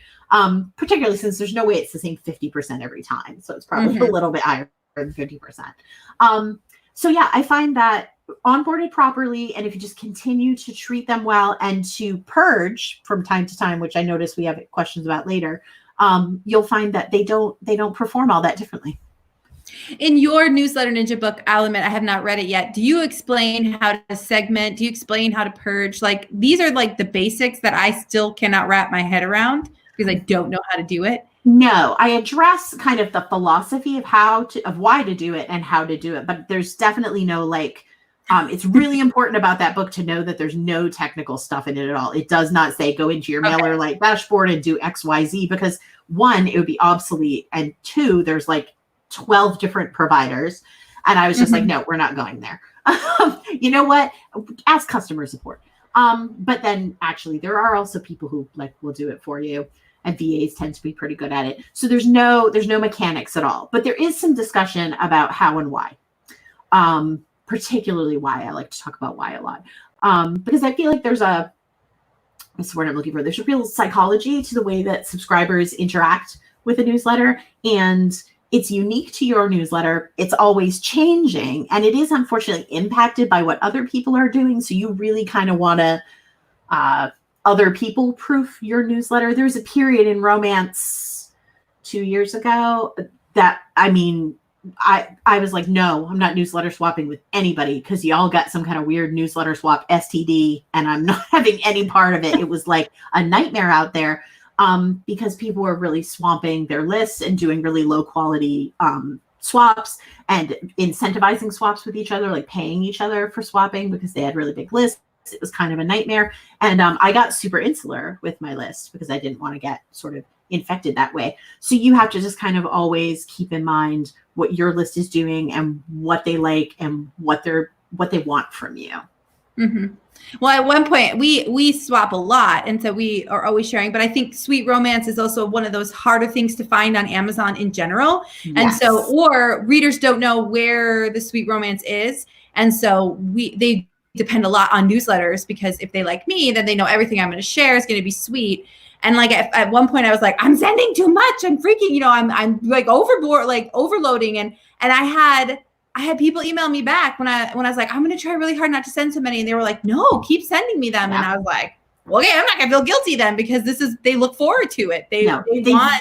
Particularly since there's no way it's the same 50% every time. So it's probably a little bit higher than 50%. So yeah, I find that onboarded properly, and if you just continue to treat them well and to purge from time to time, which I notice we have questions about later, you'll find that they don't perform all that differently. In your newsletter ninja book, I'll admit I have not read it yet. Do you explain how to segment? Do you explain how to purge? These are the basics that I still cannot wrap my head around because I don't know how to do it. No, I address kind of the philosophy of why to do it and how to do it, but there's definitely no it's really important about that book to know that there's no technical stuff in it at all. It does not say go into your mailer dashboard and do XYZ, because 1, it would be obsolete, and 2, there's 12 different providers. And I was just like, no, we're not going there. You know what? Ask customer support. But then actually there are also people who like will do it for you, and VAs tend to be pretty good at it. So there's no mechanics at all, but there is some discussion about how and why. Particularly why. I like to talk about why a lot. Because I feel like there's what's the word I'm looking for? There's a real psychology to the way that subscribers interact with a newsletter, and it's unique to your newsletter. It's always changing, and it is unfortunately impacted by what other people are doing. So you really kind of want to other people proof your newsletter. There's a period in romance 2 years ago that, I mean, I was like, no, I'm not newsletter swapping with anybody because y'all got some kind of weird newsletter swap STD, and I'm not having any part of it. It was like a nightmare out there. Because people were really swamping their lists and doing really low quality swaps and incentivizing swaps with each other, like paying each other for swapping because they had really big lists. It was kind of a nightmare. And I got super insular with my list because I didn't want to get sort of infected that way. So you have to just kind of always keep in mind what your list is doing and what they like and what they want from you. Mm-hmm. Well, at one point we swap a lot, and so we are always sharing. But I think sweet romance is also one of those harder things to find on Amazon in general. Yes. And so, or readers don't know where the sweet romance is, and so they depend a lot on newsletters because if they like me, then they know everything I'm going to share is going to be sweet. And like at one point, I was like, I'm sending too much. I'm freaking, I'm like overboard, like overloading, and I had people email me back when I was like, I'm going to try really hard not to send so many. And they were like, no, keep sending me them. Yeah. And I was like, well, okay, I'm not going to feel guilty then because they look forward to it. They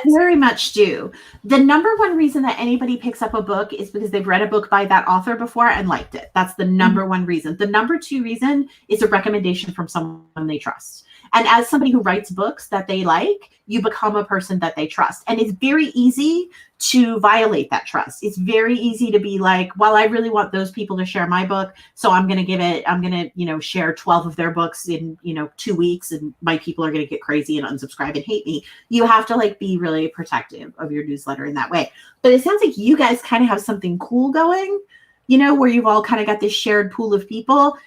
very much do. The number one reason that anybody picks up a book is because they've read a book by that author before and liked it. That's the number one reason. The number two reason is a recommendation from someone they trust. And as somebody who writes books that they like, you become a person that they trust. And it's very easy to violate that trust. It's very easy to be like, well, I really want those people to share my book. So I'm going to share 12 of their books in, 2 weeks, and my people are going to get crazy and unsubscribe and hate me. You have to like be really protective of your newsletter in that way. But it sounds like you guys kind of have something cool going, where you've all kind of got this shared pool of people.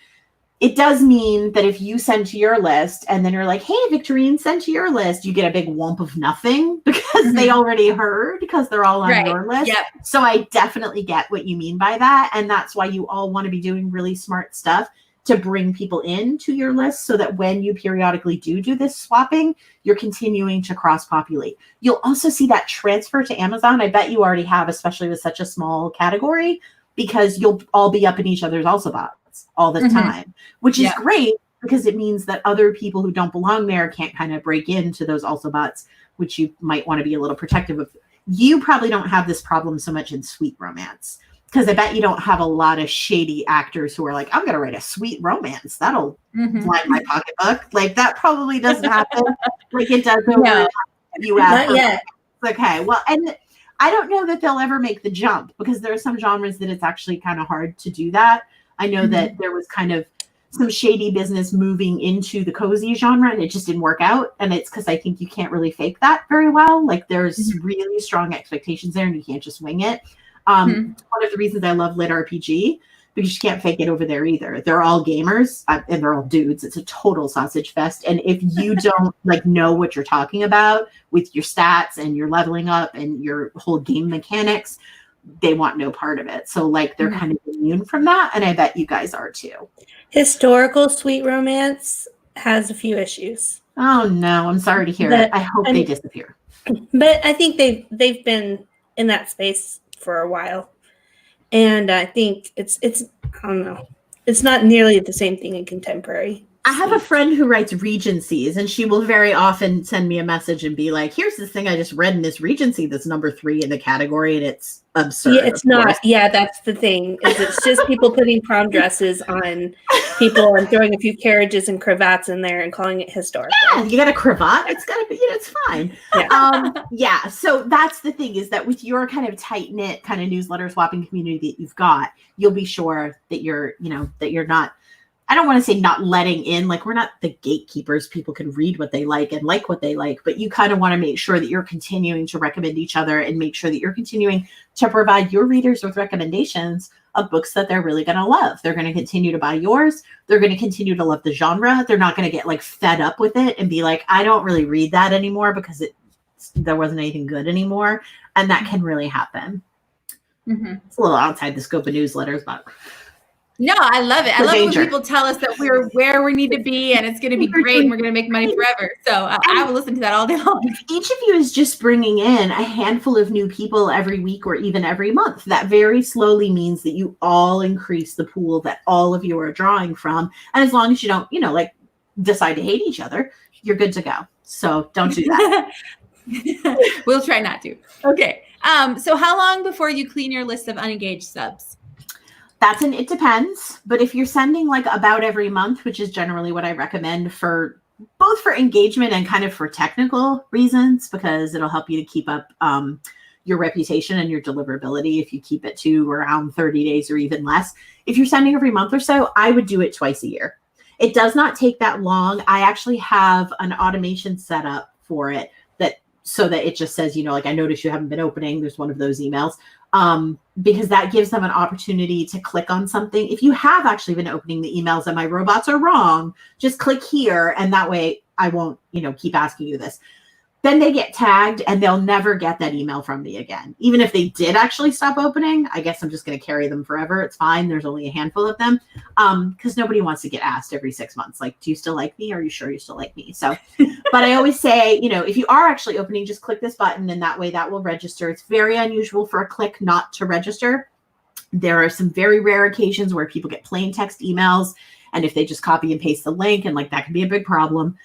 It does mean that if you send to your list and then you're like, hey, Victorine, send to your list, you get a big whump of nothing because they already heard because they're all on your list. Yep. So I definitely get what you mean by that. And that's why you all want to be doing really smart stuff to bring people into your list so that when you periodically do this swapping, you're continuing to cross-populate. You'll also see that transfer to Amazon. I bet you already have, especially with such a small category, because you'll all be up in each other's also bots all the time, which is great because it means that other people who don't belong there can't kind of break into those also bots, which you might want to be a little protective of. You probably don't have this problem so much in sweet romance because I bet you don't have a lot of shady actors who are like, I'm going to write a sweet romance. That'll line my pocketbook. Like that probably doesn't happen. Like it does over US. Not yet. Okay. Well, and I don't know that they'll ever make the jump because there are some genres that it's actually kind of hard to do that. I know that there was kind of some shady business moving into the cozy genre and it just didn't work out. And it's because I think you can't really fake that very well. Like there's really strong expectations there and you can't just wing it. One of the reasons I love Lit RPG, because you can't fake it over there either. They're all gamers and they're all dudes. It's a total sausage fest. And if you don't like know what you're talking about with your stats and your leveling up and your whole game mechanics, they want no part of it. So like they're kind of immune from that. And I bet you guys are too. Historical sweet romance has a few issues. Oh no, I'm sorry to hear it. I hope they disappear. But I think they've been in that space for a while. And I think it's I don't know. It's not nearly the same thing in contemporary. I have a friend who writes Regencies, and she will very often send me a message and be like, here's this thing I just read in this Regency that's number 3 in the category, and it's absurd. Yeah, it's not. Yeah, that's the thing. It's just people putting prom dresses on people and throwing a few carriages and cravats in there and calling it historical. Yeah, you got a cravat? It's got to be, it's fine. Yeah. So that's the thing, is that with your kind of tight-knit kind of newsletter swapping community that you've got, you'll be sure that you're not, I don't want to say not letting in, like we're not the gatekeepers. People can read what they like and like what they like, but you kind of want to make sure that you're continuing to recommend each other and make sure that you're continuing to provide your readers with recommendations of books that they're really going to love. They're going to continue to buy yours. They're going to continue to love the genre. They're not going to get like fed up with it and be like, I don't really read that anymore because there wasn't anything good anymore. And that can really happen. Mm-hmm. It's a little outside the scope of newsletters, but no, I love it. I love danger. when people tell us that we're where we need to be and it's going to be great and we're going to make money forever. So I will listen to that all day long. If each of you is just bringing in a handful of new people every week or even every month, that very slowly means that you all increase the pool that all of you are drawing from. And as long as you don't, like decide to hate each other, you're good to go. So don't do that. We'll try not to. Okay. So how long before you clean your list of unengaged subs? It depends. But if you're sending like about every month, which is generally what I recommend for both for engagement and kind of for technical reasons, because it'll help you to keep up your reputation and your deliverability if you keep it to around 30 days or even less. If you're sending every month or so, I would do it twice a year. It does not take that long. I actually have an automation set up for it so that it just says, like, I noticed you haven't been opening. There's one of those emails. Because that gives them an opportunity to click on something. If you have actually been opening the emails and my robots are wrong, just click here. And that way I won't, keep asking you this. Then they get tagged and they'll never get that email from me again. Even if they did actually stop opening, I guess I'm just going to carry them forever. It's fine. There's only a handful of them. Because nobody wants to get asked every 6 months, like, do you still like me? Are you sure you still like me? So, but I always say, if you are actually opening, just click this button and that way that will register. It's very unusual for a click not to register. There are some very rare occasions where people get plain text emails. And if they just copy and paste the link, and like that can be a big problem.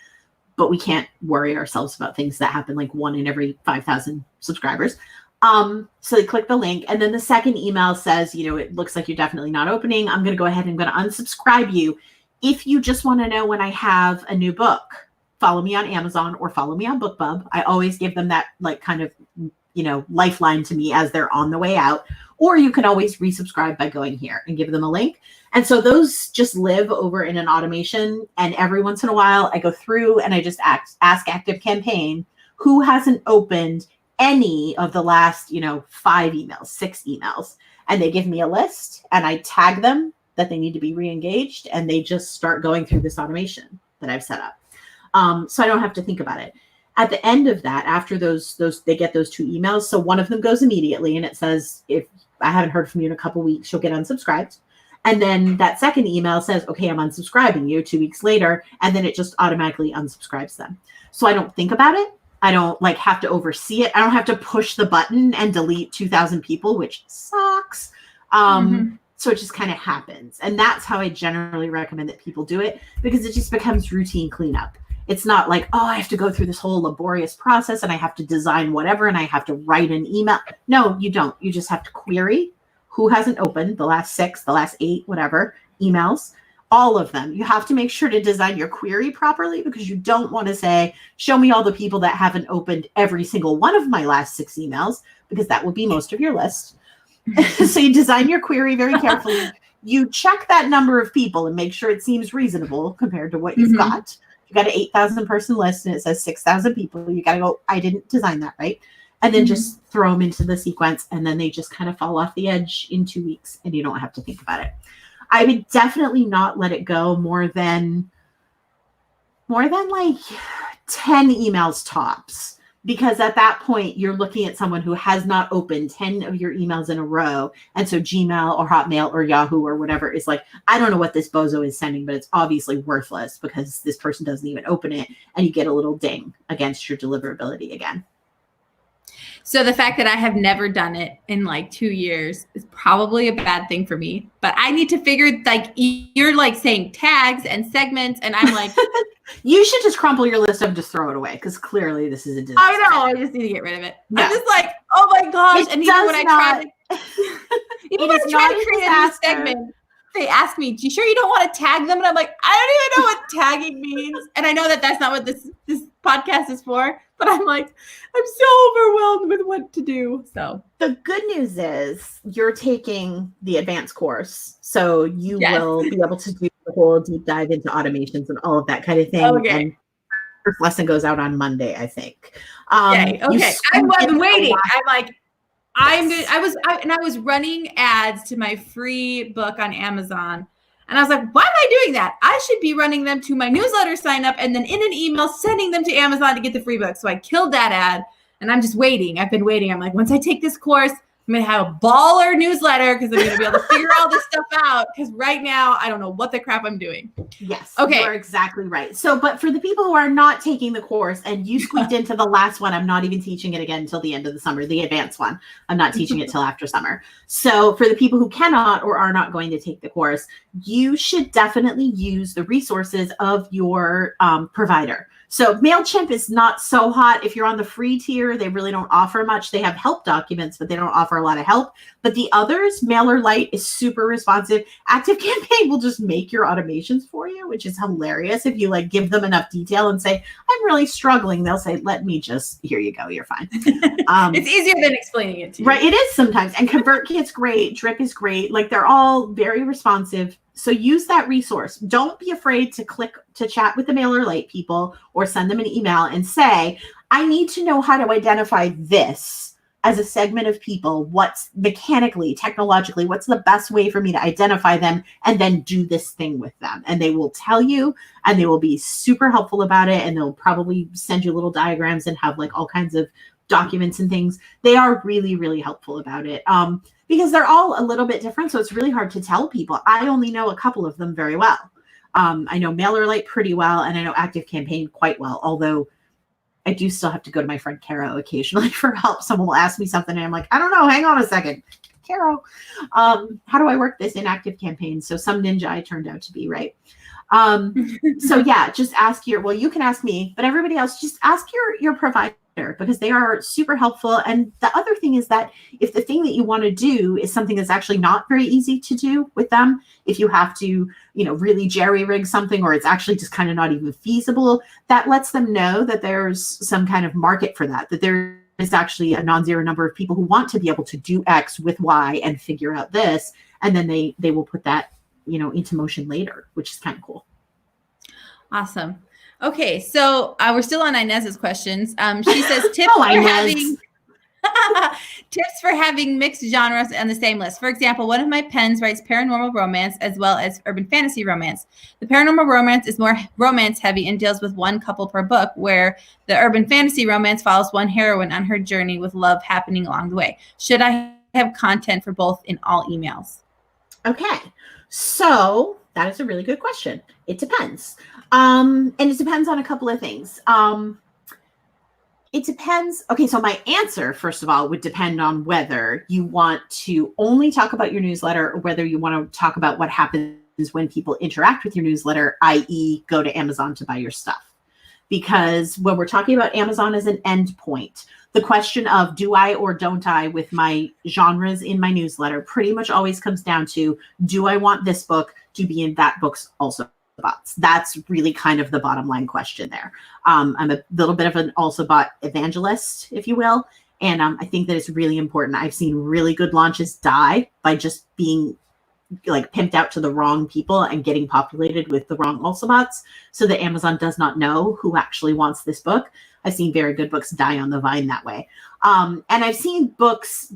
But we can't worry ourselves about things that happen like 1 in every 5,000 subscribers. So they click the link. And then the second email says, it looks like you're definitely not opening. I'm going to go ahead and I'm going to unsubscribe you. If you just want to know when I have a new book, follow me on Amazon or follow me on BookBub. I always give them that like kind of, lifeline to me as they're on the way out. Or you can always resubscribe by going here and give them a link. And so those just live over in an automation. And every once in a while, I go through and I just ask ActiveCampaign, who hasn't opened any of the last, 5 emails, 6 emails. And they give me a list and I tag them that they need to be re-engaged. And they just start going through this automation that I've set up. So I don't have to think about it. At the end of that, after those they get those 2 emails. So one of them goes immediately and it says, if I haven't heard from you in a couple weeks, you'll get unsubscribed. And then that second email says, okay, I'm unsubscribing you 2 weeks later. And then it just automatically unsubscribes them. So I don't think about it. I don't have to oversee it. I don't have to push the button and delete 2,000 people, which sucks. So it just kind of happens. And that's how I generally recommend that people do it, because it just becomes routine cleanup. It's not like, oh, I have to go through this whole laborious process and I have to design whatever and I have to write an email. No, you don't. You just have to query who hasn't opened the last 6, the last 8, whatever emails, all of them. You have to make sure to design your query properly, because you don't want to say, show me all the people that haven't opened every single one of my last 6 emails, because that would be most of your list. So you design your query very carefully. You check that number of people and make sure it seems reasonable compared to what you've got. You got an 8,000 person list and it says 6,000 people. You got to go, I didn't design that right. And then just throw them into the sequence. And then they just kind of fall off the edge in 2 weeks and you don't have to think about it. I would definitely not let it go more than like 10 emails tops. Because at that point, you're looking at someone who has not opened 10 of your emails in a row. And so Gmail or Hotmail or Yahoo or whatever is like, I don't know what this bozo is sending, but it's obviously worthless because this person doesn't even open it. And you get a little ding against your deliverability again. So the fact that I have never done it in like 2 years is probably a bad thing for me. But I need to figure, like, you're like saying tags and segments. And I'm like, you should just crumple your list up and just throw it away, because clearly this is a disaster. I know. I just need to get rid of it. No. I'm just like, oh my gosh. And even when I try to create a new segment, they ask me, "You sure you don't want to tag them?" And I'm like, I don't even know what tagging means. And I know that that's not what this podcast is for. But I'm like, I'm so overwhelmed with what to do. So the good news is you're taking the advanced course. So you will be able to do the whole deep dive into automations and all of that kind of thing. Okay. And first lesson goes out on Monday, I think. Okay. I'm waiting. I'm like, I was running ads to my free book on Amazon. And I was like, why am I doing that? I should be running them to my newsletter sign up and then in an email sending them to Amazon to get the free book. So I killed that ad and I'm just waiting. I've been waiting. I'm like, once I take this course, I'm going to have a baller newsletter because I'm going to be able to figure all this stuff out. Because right now, I don't know what the crap I'm doing. Yes. Okay. You're exactly right. So, but for the people who are not taking the course and you squeaked into the last one, I'm not even teaching it again until the end of the summer, the advanced one. I'm not teaching it till after summer. So for the people who cannot or are not going to take the course, you should definitely use the resources of your provider. So MailChimp is not so hot. If you're on the free tier, they really don't offer much. They have help documents, but they don't offer a lot of help. But the others, MailerLite is super responsive. ActiveCampaign will just make your automations for you, which is hilarious. If you like give them enough detail and say, I'm really struggling, they'll say, let me just, here you go, you're fine. It's easier than explaining it to you. Right, it is sometimes. And ConvertKit's great, Drip is great. Like they're all very responsive. So use that resource. Don't be afraid to click to chat with the MailerLite people or send them an email and say, I need to know how to identify this as a segment of people. What's mechanically, technologically, what's the best way for me to identify them and then do this thing with them? And they will tell you and they will be super helpful about it. And they'll probably send you little diagrams and have like all kinds of documents and things. They are really, really helpful about it. Because they're all a little bit different. So it's really hard to tell people. I only know a couple of them very well. I know MailerLite pretty well, and I know ActiveCampaign quite well, although I do still have to go to my friend Caro occasionally for help. Someone will ask me something, and I'm like, I don't know, hang on a second. Caro, how do I work this in ActiveCampaign? So some ninja I turned out to be, right? So yeah, just ask well, you can ask me, but everybody else, just ask your provider because they are super helpful. And the other thing is that if the thing that you want to do is something that's actually not very easy to do with them, if you have to, really jerry rig something, or it's actually just kind of not even feasible, that lets them know that there's some kind of market for that there is actually a non-zero number of people who want to be able to do X with Y and figure out this. And then they will put that, into motion later, which is kind of cool. Awesome. Okay, so we're still on Inez's questions. She says tips tips for having mixed genres on the same list. For example, one of my pens writes paranormal romance as well as urban fantasy romance. The paranormal romance is more romance heavy and deals with one couple per book, where the urban fantasy romance follows one heroine on her journey with love happening along the way. Should I have content for both in all emails? Okay, so that is a really good question. It depends. And it depends on a couple of things. It depends. Okay, so my answer, first of all, would depend on whether you want to only talk about your newsletter or whether you want to talk about what happens when people interact with your newsletter, i.e. go to Amazon to buy your stuff. Because when we're talking about Amazon as an endpoint, the question of do I or don't I with my genres in my newsletter pretty much always comes down to, do I want this book to be in that book's also bots? That's really kind of the bottom line question there. I'm a little bit of an also bot evangelist, if you will. And I think that it's really important. I've seen really good launches die by just being like pimped out to the wrong people and getting populated with the wrong also bots, so that Amazon does not know who actually wants this book. I've seen very good books die on the vine that way. And I've seen books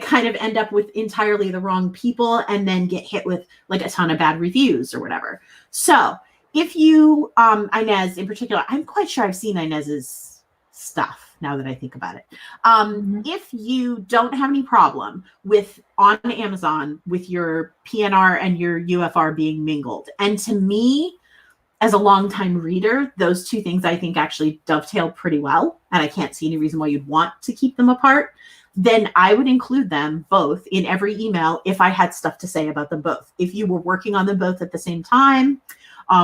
kind of end up with entirely the wrong people and then get hit with like a ton of bad reviews or whatever. So if you, Inez in particular, I'm quite sure I've seen Inez's stuff now that I think about it. If you don't have any problem with on Amazon with your PNR and your UFR being mingled, and to me, as a longtime reader, those two things I think actually dovetail pretty well, and I can't see any reason why you'd want to keep them apart, then I would include them both in every email if I had stuff to say about them both. If you were working on them both at the same time,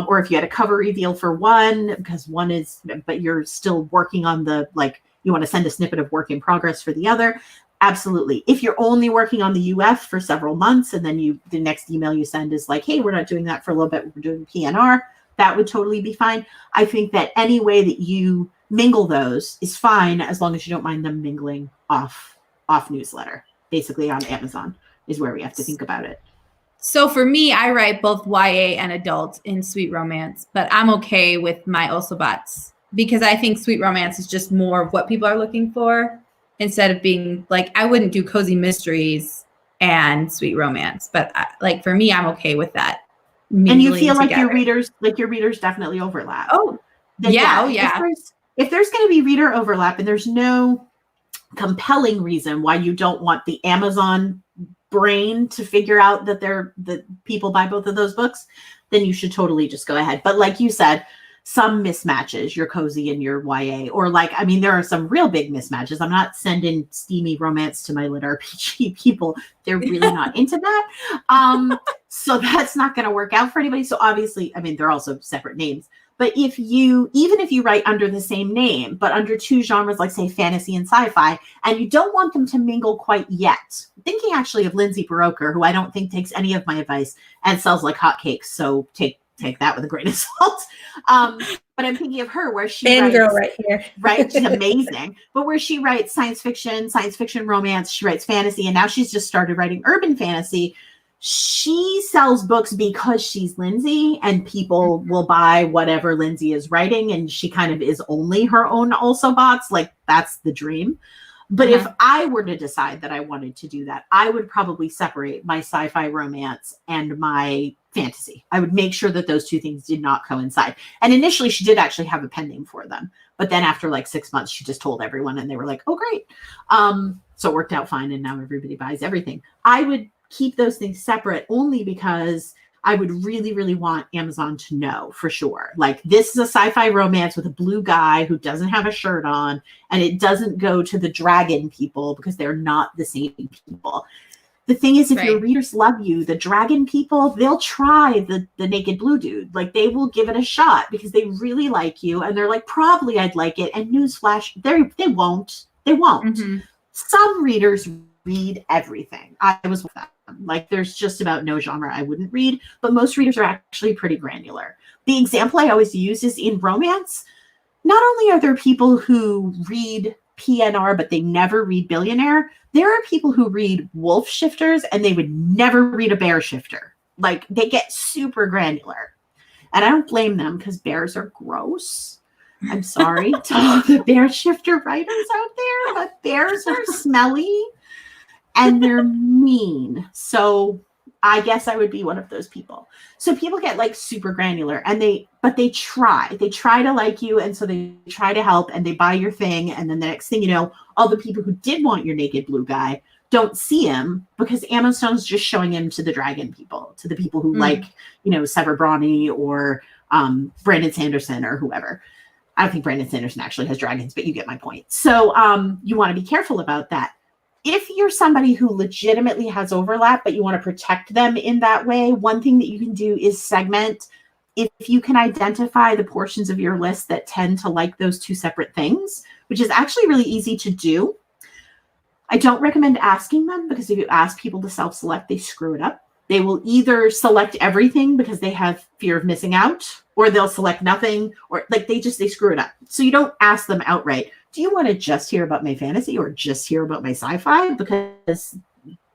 or if you had a cover reveal for one, because one is, but you're still working on the, like, you want to send a snippet of work in progress for the other, absolutely. If you're only working on the UF for several months, and then the next email you send is like, hey, we're not doing that for a little bit, we're doing PNR, that would totally be fine. I think that any way that you mingle those is fine, as long as you don't mind them mingling off newsletter. Basically on Amazon is where we have to think about it. So for me, I write both YA and adult in Sweet Romance, but I'm okay with my also bots because I think Sweet Romance is just more of what people are looking for. instead of being like, I wouldn't do cozy mysteries and sweet romance, but like for me, I'm okay with that. And you feel like together. your readers definitely overlap. Oh, Then yeah. Oh, yeah. If there's going to be reader overlap and there's no compelling reason why you don't want the Amazon brain to figure out that people buy both of those books, then you should totally just go ahead. But like you said, some mismatches, your cozy and your YA, or like, I mean, there are some real big mismatches. I'm not sending steamy romance to my lit RPG people. They're really not into that. So that's not going to work out for anybody. So obviously, I mean, they're also separate names. But even if you write under the same name, but under two genres, like say fantasy and sci-fi, and you don't want them to mingle quite yet, thinking actually of Lindsay Baroker, who I don't think takes any of my advice and sells like hotcakes. So take that with a grain of salt. But I'm thinking of her where she writes, girl right here. right? She's amazing. But where she writes science fiction romance, she writes fantasy, and now she's just started writing urban fantasy. She sells books because she's Lindsay, and people will buy whatever Lindsay is writing, and she kind of is only her own also bots. Like that's the dream. But if I were to decide that I wanted to do that, I would probably separate my sci-fi romance and my fantasy. I would make sure that those two things did not coincide. And initially she did actually have a pen name for them. But then after like 6 months, she just told everyone and they were like, oh, great. So it worked out fine. And now everybody buys everything. I would keep those things separate only because I would really, really want Amazon to know for sure. Like this is a sci-fi romance with a blue guy who doesn't have a shirt on, and it doesn't go to the dragon people because they're not the same people. The thing is, if your readers love you, the dragon people, they'll try the naked blue dude. Like they will give it a shot because they really like you. And they're like, probably I'd like it. And newsflash, they won't. They won't. Mm-hmm. Some readers read everything. I was with them. Like there's just about no genre I wouldn't read, but most readers are actually pretty granular. The example I always use is in romance. Not only are there people who read PNR, but they never read Billionaire, there are people who read wolf shifters and they would never read a bear shifter. Like they get super granular. And I don't blame them because bears are gross. I'm sorry to all the bear shifter writers out there, but bears are smelly. And they're mean. So I guess I would be one of those people. So people get like super granular and they try to like you. And so they try to help and they buy your thing. And then the next thing you know, all the people who did want your naked blue guy don't see him because Amazon's just showing him to the dragon people, to the people who like, Sever Brawny or Brandon Sanderson or whoever. I don't think Brandon Sanderson actually has dragons, but you get my point. So you want to be careful about that. If you're somebody who legitimately has overlap, but you want to protect them in that way, one thing that you can do is segment. If you can identify the portions of your list that tend to like those two separate things, which is actually really easy to do. I don't recommend asking them because if you ask people to self-select, they screw it up. They will either select everything because they have fear of missing out, or they'll select nothing, or like they screw it up. So you don't ask them outright, do you want to just hear about my fantasy or just hear about my sci-fi? Because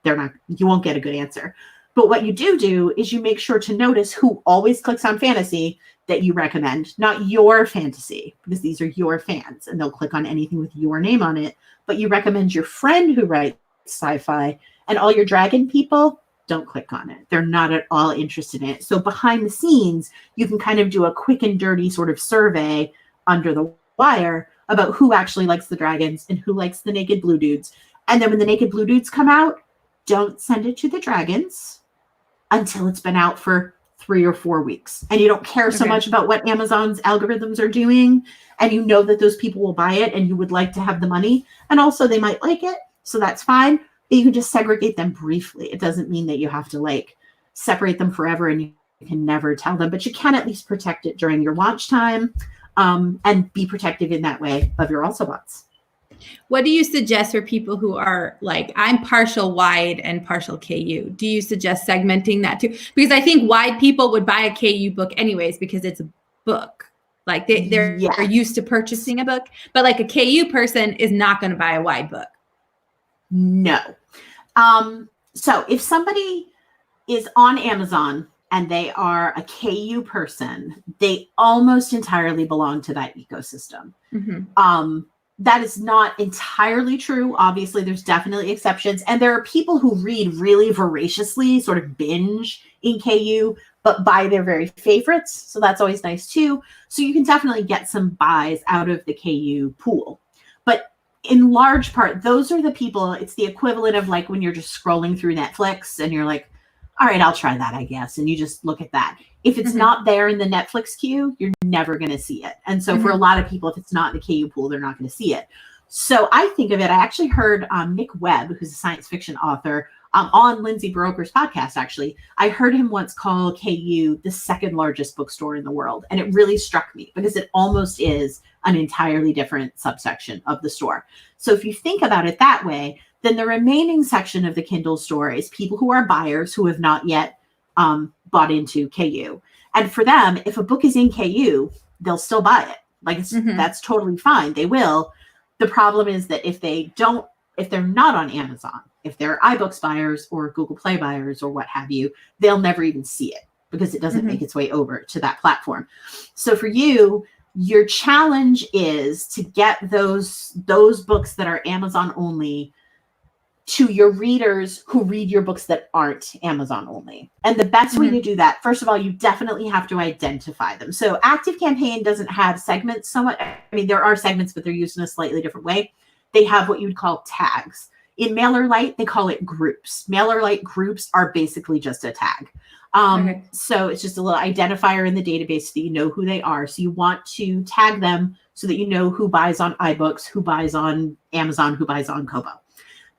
you won't get a good answer. But what you do is you make sure to notice who always clicks on fantasy that you recommend, not your fantasy, because these are your fans and they'll click on anything with your name on it. But you recommend your friend who writes sci-fi, and all your dragon people don't click on it. They're not at all interested in it. So behind the scenes, you can kind of do a quick and dirty sort of survey under the wire about who actually likes the dragons and who likes the naked blue dudes. And then when the naked blue dudes come out, don't send it to the dragons until it's been out for 3 or 4 weeks. And you don't care so much about what Amazon's algorithms are doing. And you know that those people will buy it and you would like to have the money. And also they might like it. So that's fine. But you can just segregate them briefly. It doesn't mean that you have to like separate them forever and you can never tell them, but you can at least protect it during your launch time. And be protective in that way of your also bots. What do you suggest for people who are like, I'm partial wide and partial KU? Do you suggest segmenting that too? Because I think wide people would buy a KU book anyways because it's a book. Like they're used to purchasing a book, but like a KU person is not going to buy a wide book. No. So if somebody is on Amazon and they are a KU person, they almost entirely belong to that ecosystem. Mm-hmm. that is not entirely true. Obviously, there's definitely exceptions. And there are people who read really voraciously, sort of binge in KU, but buy their very favorites. So that's always nice too. So you can definitely get some buys out of the KU pool. But in large part, those are the people, it's the equivalent of like when you're just scrolling through Netflix and you're like, all right, I'll try that, I guess. And you just look at that. If it's not there in the Netflix queue, you're never going to see it. And so for a lot of people, if it's not in the KU pool, they're not going to see it. So I think of it, I actually heard Nick Webb, who's a science fiction author, on Lindsay Baroker's podcast, actually. I heard him once call KU the second largest bookstore in the world. And it really struck me because it almost is an entirely different subsection of the store. So if you think about it that way, then the remaining section of the Kindle store is people who are buyers who have not yet bought into KU. And for them, if a book is in KU, they'll still buy it. Like that's totally fine. They will. The problem is that if they're not on Amazon, if they're iBooks buyers or Google Play buyers or what have you, they'll never even see it because it doesn't make its way over to that platform. So for you, your challenge is to get those books that are Amazon only to your readers who read your books that aren't Amazon only. And the best way to do that, first of all, you definitely have to identify them. So Active Campaign doesn't have segments so much. I mean, there are segments, but they're used in a slightly different way. They have what you would call tags. In MailerLite, they call it groups. MailerLite groups are basically just a tag. So it's just a little identifier in the database so that you know who they are. So you want to tag them so that you know who buys on iBooks, who buys on Amazon, who buys on Kobo.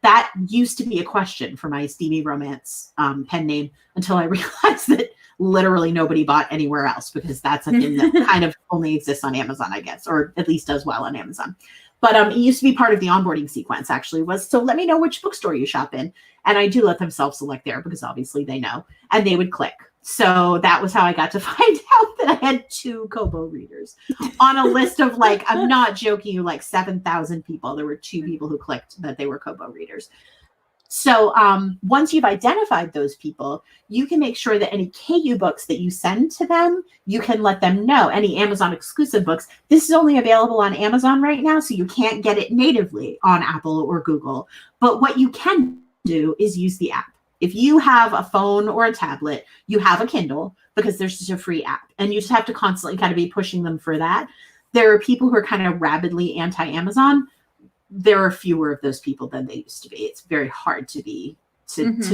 That used to be a question for my steamy romance pen name until I realized that literally nobody bought anywhere else because that's a thing that kind of only exists on Amazon, I guess, or at least does well on Amazon. But it used to be part of the onboarding sequence, actually, was, so let me know which bookstore you shop in. And I do let them self-select there because obviously they know. And they would click. So that was how I got to find out that I had 2 Kobo readers on a list of, like, I'm not joking you, like 7,000 people. There were 2 people who clicked that they were Kobo readers. So once you've identified those people, you can make sure that any KU books that you send to them, you can let them know. Any Amazon exclusive books, this is only available on Amazon right now, so you can't get it natively on Apple or Google. But what you can do is use the app. If you have a phone or a tablet, you have a Kindle because there's just a free app. And you just have to constantly kind of be pushing them for that. There are people who are kind of rabidly anti-Amazon. There are fewer of those people than they used to be. It's very hard to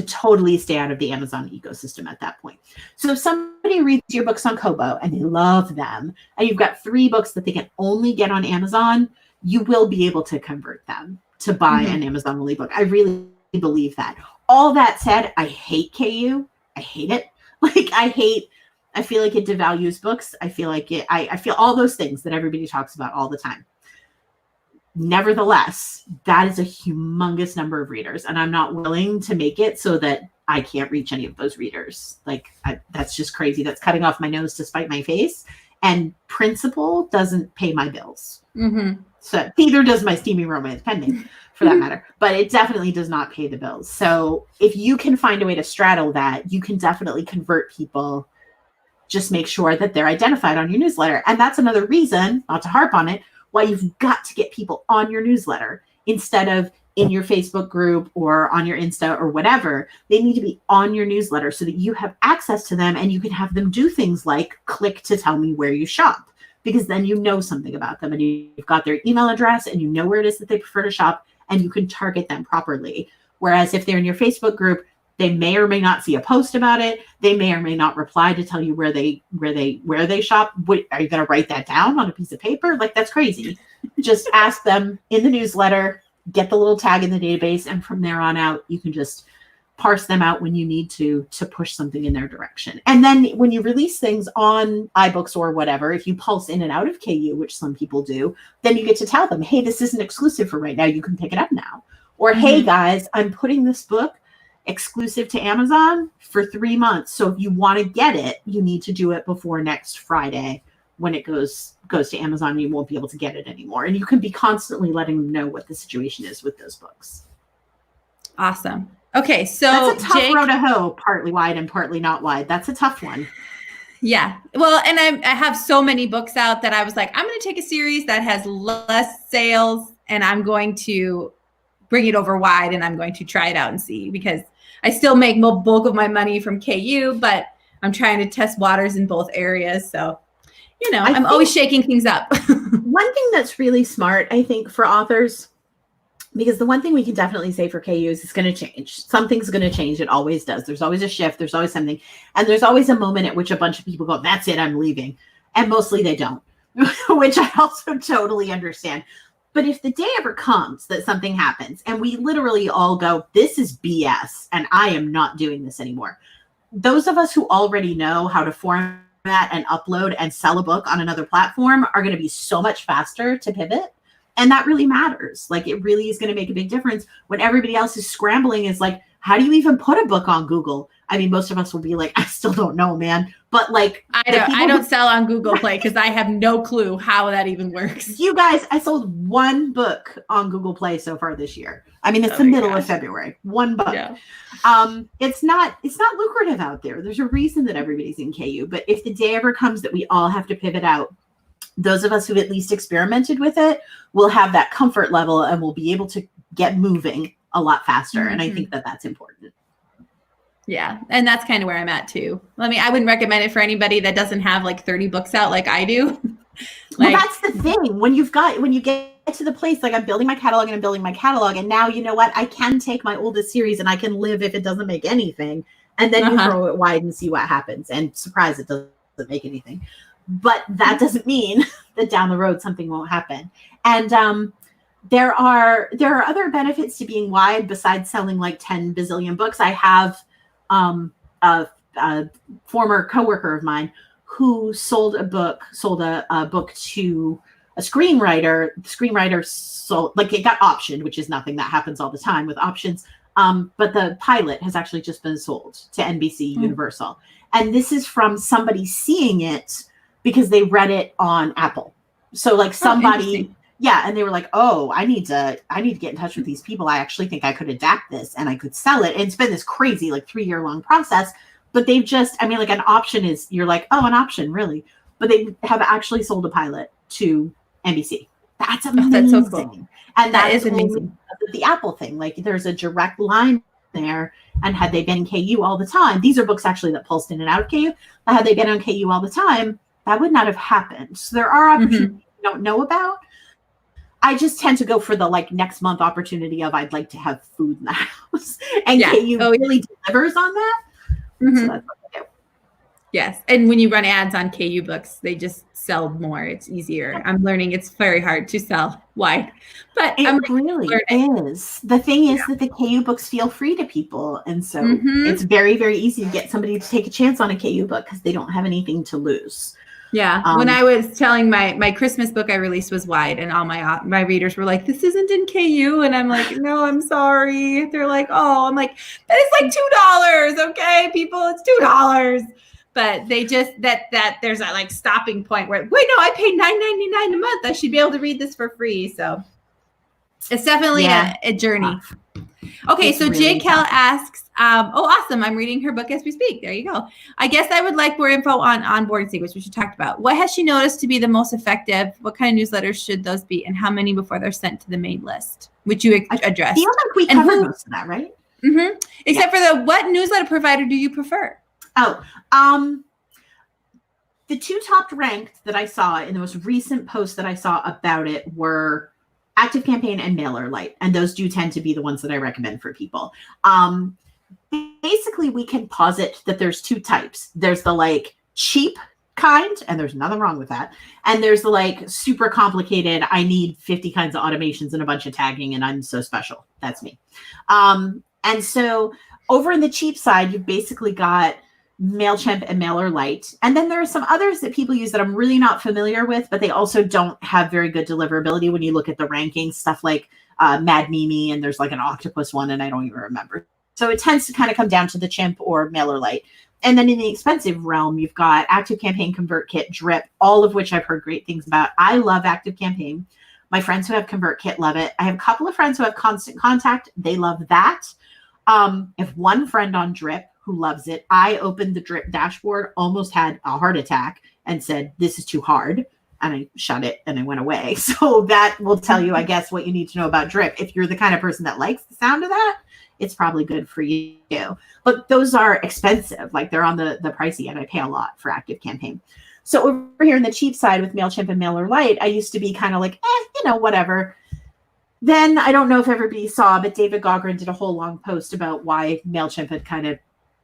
totally stay out of the Amazon ecosystem at that point. So if somebody reads your books on Kobo and they love them, and you've got 3 books that they can only get on Amazon, you will be able to convert them to buy an Amazon only book. I really believe that. All that said, I hate KU. I hate it. I feel like it devalues books. I feel like I feel all those things that everybody talks about all the time. Nevertheless, that is a humongous number of readers, and I'm not willing to make it so that I can't reach any of those readers. That's just crazy. That's cutting off my nose to spite my face, and principle doesn't pay my bills. So neither does my steamy romance pen name, for that matter, but it definitely does not pay the bills. So if you can find a way to straddle that, you can definitely convert people. Just make sure that they're identified on your newsletter. And that's another reason, not to harp on it, why you've got to get people on your newsletter instead of in your Facebook group or on your Insta or whatever. They need to be on your newsletter so that you have access to them and you can have them do things like click to tell me where you shop, because then you know something about them and you've got their email address and you know where it is that they prefer to shop and you can target them properly. Whereas if they're in your Facebook group, they may or may not see a post about it. They may or may not reply to tell you where they shop. Are you going to write that down on a piece of paper? Like, that's crazy. Just ask them in the newsletter, get the little tag in the database, and from there on out, you can just parse them out when you need to push something in their direction. And then when you release things on iBooks or whatever, if you pulse in and out of KU, which some people do, then you get to tell them, hey, this isn't exclusive for right now. You can pick it up now. Or, hey, guys, I'm putting this book exclusive to Amazon for 3 months. So if you want to get it, you need to do it before next Friday when it goes to Amazon. You won't be able to get it anymore. And you can be constantly letting them know what the situation is with those books. Awesome. Okay, so that's a tough Jake, row to hoe, partly wide and partly not wide. That's a tough one. Yeah. Well, and I have so many books out that I was like, I'm going to take a series that has less sales and I'm going to bring it over wide, and I'm going to try it out and see, because I still make bulk of my money from KU, but I'm trying to test waters in both areas. So, I'm always shaking things up. One thing that's really smart, I think, for authors, because the one thing we can definitely say for KU is it's going to change. Something's going to change. It always does. There's always a shift. There's always something. And there's always a moment at which a bunch of people go, that's it, I'm leaving. And mostly they don't, which I also totally understand. But if the day ever comes that something happens and we literally all go, this is BS and I am not doing this anymore. Those of us who already know how to format and upload and sell a book on another platform are going to be so much faster to pivot. And that really matters. Like, it really is going to make a big difference when everybody else is scrambling. Is like, how do you even put a book on Google? I mean, most of us will be like, I still don't know, man. But like, I don't sell on Google Play because I have no clue how that even works. You guys, I sold one book on Google Play so far this year. I mean, it's the middle of February. One book. Yeah. It's not lucrative out there. There's a reason that everybody's in KU. But if the day ever comes that we all have to pivot out, those of us who've at least experimented with it will have that comfort level and will be able to get moving a lot faster. Mm-hmm. And I think that that's important. Yeah. And that's kind of where I'm at too. I wouldn't recommend it for anybody that doesn't have like 30 books out like I do. Well, that's the thing. When you get to the place, like, I'm building my catalog and now, you know what? I can take my oldest series and I can live if it doesn't make anything. And then you throw it wide and see what happens. And surprise, it doesn't make anything. But that doesn't mean that down the road something won't happen. And there are other benefits to being wide besides selling like 10 bazillion books. I have a former coworker of mine who sold a book to a screenwriter. The screenwriter sold, like, it got optioned, which is nothing that happens all the time with options. But the pilot has actually just been sold to NBC Universal. And this is from somebody seeing it because they read it on Apple. So like somebody, and they were like, oh, I need to get in touch with these people. I actually think I could adapt this and I could sell it. And it's been this crazy, like 3-year-long process, but they've just, like, an option is, you're like, oh, an option, really? But they have actually sold a pilot to NBC. That's amazing. That's so cool. And that is amazing. The Apple thing, like, there's a direct line there. And had they been in KU all the time, these are books actually that pulsed in and out of KU. Had they been on KU all the time, that would not have happened. So there are opportunities you don't know about. I just tend to go for the like next month opportunity of I'd like to have food in the house. And KU really delivers on that. Mm-hmm. So that's what I do. Yes. And when you run ads on KU books, they just sell more. It's easier. I'm learning it's very hard to sell wide. But it really is. The thing is that the KU books feel free to people. And so it's very, very easy to get somebody to take a chance on a KU book because they don't have anything to lose. Yeah. When I was telling my Christmas book I released was wide, and all my readers were like, this isn't in KU. And I'm like, no, I'm sorry. They're like, oh, I'm like, that is like $2. Okay, people, it's $2. But they just, that there's that like stopping point where, wait, no, I paid $9.99 a month. I should be able to read this for free. So it's definitely a journey. Okay, so really J. Kel asks, awesome. I'm reading her book as we speak. There you go. I guess I would like more info on onboarding sequence, which we talked about. What has she noticed to be the most effective? What kind of newsletters should those be? And how many before they're sent to the main list? Which you addressed. I feel like we covered most of that, right? Mm-hmm. Except for what newsletter provider do you prefer? Oh, the two top ranked that I saw in the most recent post that I saw about it were Active Campaign and MailerLite. And those do tend to be the ones that I recommend for people. Basically, we can posit that there's two types. There's the like cheap kind, and there's nothing wrong with that. And there's the like super complicated, I need 50 kinds of automations and a bunch of tagging, and I'm so special. That's me. And so over in the cheap side, you've basically got MailChimp and MailerLite. And then there are some others that people use that I'm really not familiar with, but they also don't have very good deliverability when you look at the rankings, stuff like Mad Mimi, and there's like an octopus one, and I don't even remember. So it tends to kind of come down to the Chimp or MailerLite. And then in the expensive realm, you've got Active Campaign, ConvertKit, Drip, all of which I've heard great things about. I love Active Campaign. My friends who have ConvertKit love it. I have a couple of friends who have Constant Contact. They love that. I have one friend on Drip who loves it. I opened the Drip dashboard, almost had a heart attack, and said, this is too hard. and I shut it and I went away. So that will tell you, I guess, what you need to know about drip. If you're the kind of person that likes the sound of that, it's probably good for you. But those are expensive. Like they're on the pricey end. I pay a lot for ActiveCampaign. So over here on the cheap side with MailChimp and MailerLite, I used to be kind of like, whatever. Then I don't know if everybody saw, but David Gaughran did a whole long post about why MailChimp had kind of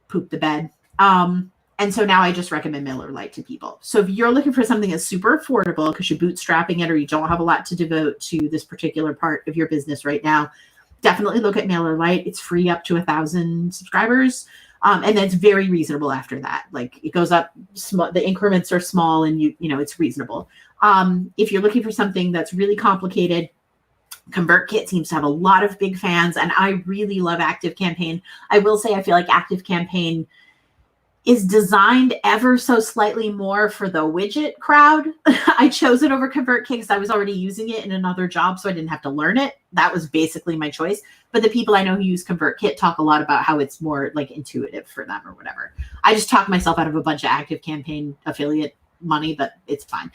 pooped the bed. And so now I just recommend MailerLite to people. So if you're looking for something that's super affordable because you're bootstrapping it or you don't have a lot to devote to this particular part of your business right now, definitely look at MailerLite. It's free up to 1,000 subscribers. And then it's very reasonable after that. Like it goes up, the increments are small and it's reasonable. If you're looking for something that's really complicated, ConvertKit seems to have a lot of big fans, and I really love ActiveCampaign. I will say I feel like ActiveCampaign is designed ever so slightly more for the widget crowd. I chose it over ConvertKit because I was already using it in another job, so I didn't have to learn it. That was basically my choice. But the people I know who use ConvertKit talk a lot about how it's more like intuitive for them or whatever. I just talked myself out of a bunch of ActiveCampaign affiliate money, but it's fine.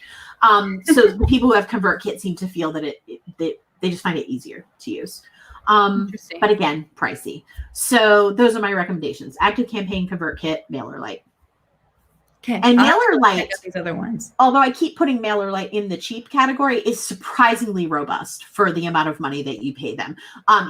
So the people who have ConvertKit seem to feel that they just find it easier to use. But again, pricey. So those are my recommendations: ActiveCampaign, ConvertKit, MailerLite. Okay. And I'll MailerLite, check out these other ones. although I keep putting MailerLite in the cheap category, is surprisingly robust for the amount of money that you pay them.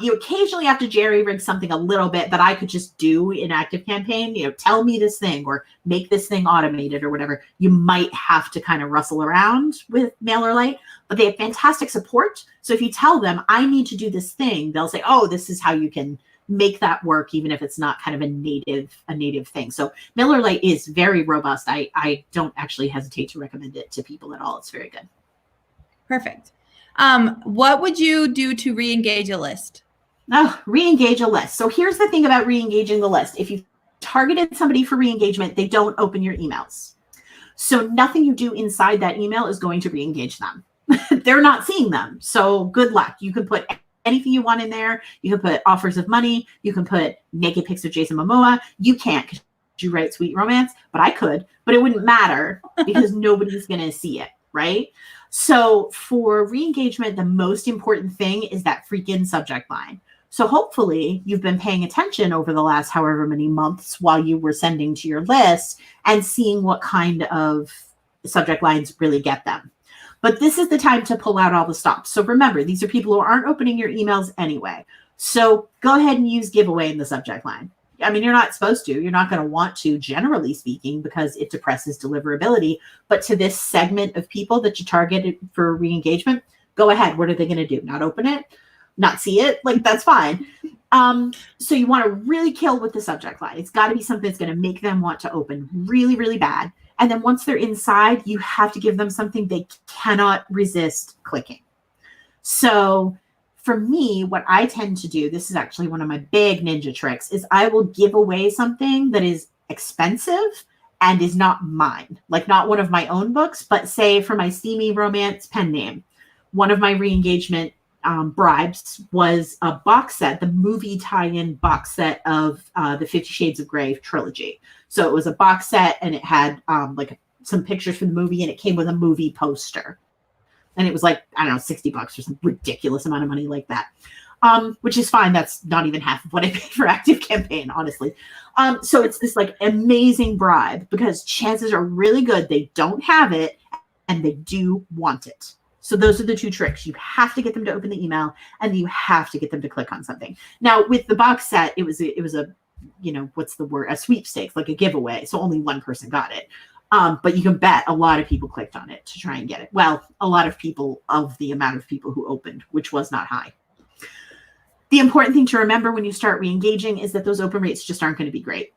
You occasionally have to jerry-rig something a little bit that I could just do in ActiveCampaign. Tell me this thing or make this thing automated or whatever. You might have to kind of rustle around with MailerLite, but they have fantastic support. So if you tell them, I need to do this thing, they'll say, oh, this is how you can make that work, even if it's not kind of a native thing. So MailerLite is very robust. I don't actually hesitate to recommend it to people at all. It's very good. Perfect. What would you do to re-engage a list? Oh, re-engage a list. So here's the thing about re-engaging the list. If you've targeted somebody for re-engagement, they don't open your emails. So nothing you do inside that email is going to re-engage them. They're not seeing them. So good luck. You can put anything you want in there. You can put offers of money. You can put naked pics of Jason Momoa. You can't because you write sweet romance, but I could, but it wouldn't matter because nobody's going to see it, right? So for re-engagement, the most important thing is that freaking subject line. So hopefully you've been paying attention over the last however many months while you were sending to your list and seeing what kind of subject lines really get them. But this is the time to pull out all the stops. So remember, these are people who aren't opening your emails anyway. So go ahead and use giveaway in the subject line. I mean, you're not supposed to. You're not going to want to, generally speaking, because it depresses deliverability. But to this segment of people that you targeted for re-engagement, go ahead. What are they going to do? Not open it? Not see it? Like, that's fine. So you want to really kill with the subject line. It's got to be something that's going to make them want to open really, really bad. And then once they're inside, you have to give them something they cannot resist clicking. So for me, what I tend to do, this is actually one of my big ninja tricks, is I will give away something that is expensive and is not mine. Like not one of my own books, but say for my Steamy Romance pen name, one of my re-engagement bribes was a box set, the movie tie-in box set of the 50 Shades of Grey trilogy. So it was a box set and it had like some pictures from the movie and it came with a movie poster. And it was like, I don't know, $60 or some ridiculous amount of money like that, which is fine. That's not even half of what I paid for ActiveCampaign, honestly. So it's this like amazing bribe because chances are really good they don't have it and they do want it. So those are the two tricks. You have to get them to open the email and you have to get them to click on something. Now with the box set, it was a, what's the word? A sweepstakes, like a giveaway. So only one person got it. But you can bet a lot of people clicked on it to try and get it. Well, a lot of people of the amount of people who opened, which was not high. The important thing to remember when you start re-engaging is that those open rates just aren't going to be great.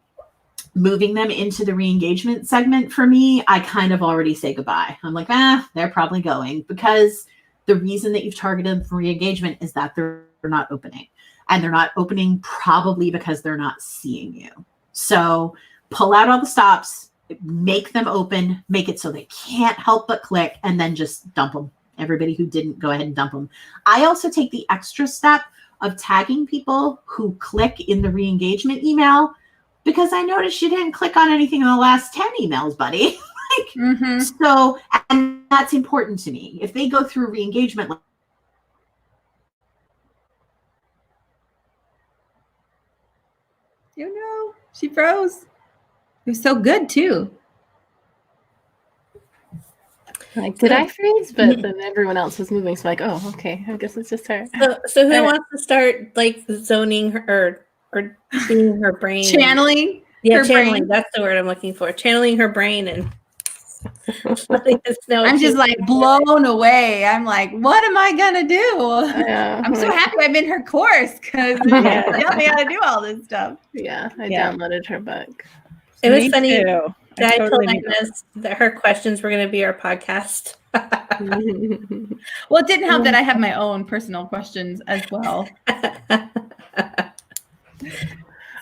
Moving them into the re-engagement segment for me, I kind of already say goodbye. I'm like, they're probably going because the reason that you've targeted them for re-engagement is that they're not opening. And they're not opening probably because they're not seeing you. So pull out all the stops, make them open, make it so they can't help but click, and then just dump them. Everybody who didn't, go ahead and dump them. I also take the extra step of tagging people who click in the re-engagement email because I noticed you didn't click on anything in the last 10 emails, buddy. Mhm. So, and that's important to me. If they go through re-engagement, You know, she froze. It was so good too. Like, did I freeze? But then everyone else was moving, so like, oh, okay, I guess it's just her. So who wants to start like zoning her or being her brain? Channeling. Yeah, her channeling. brain. That's the word I'm looking for. Channeling her brain and letting us know. I'm just like blown away. I'm like, what am I gonna do? Yeah, I'm so happy I'm in her course because Yeah. tell me how to do all this stuff. yeah, I Yeah. downloaded her book. It was Me funny. too. I totally told need that. Agnes that her questions were going to be our podcast. Well, it didn't help that I have my own personal questions as well. I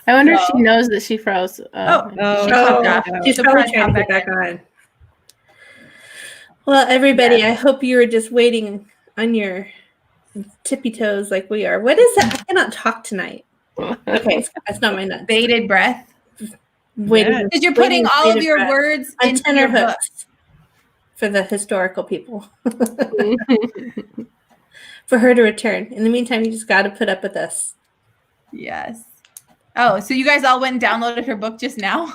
wonder if she knows that she froze. Oh, Oh, she no. popped off. She's She'll probably probably trying to pop get back on. Well, everybody, I hope you were just waiting on your tippy toes like we are. What is that? I cannot talk tonight. Okay, that's not my nuts. Bated breath. Waiting. Yes. Because you're putting Waiting all of bated your breath. words On into tenor your book. hooks for the historical people. For her to return. In the meantime, you just got to put up with us. Yes. Oh, so you guys all went and downloaded her book just now?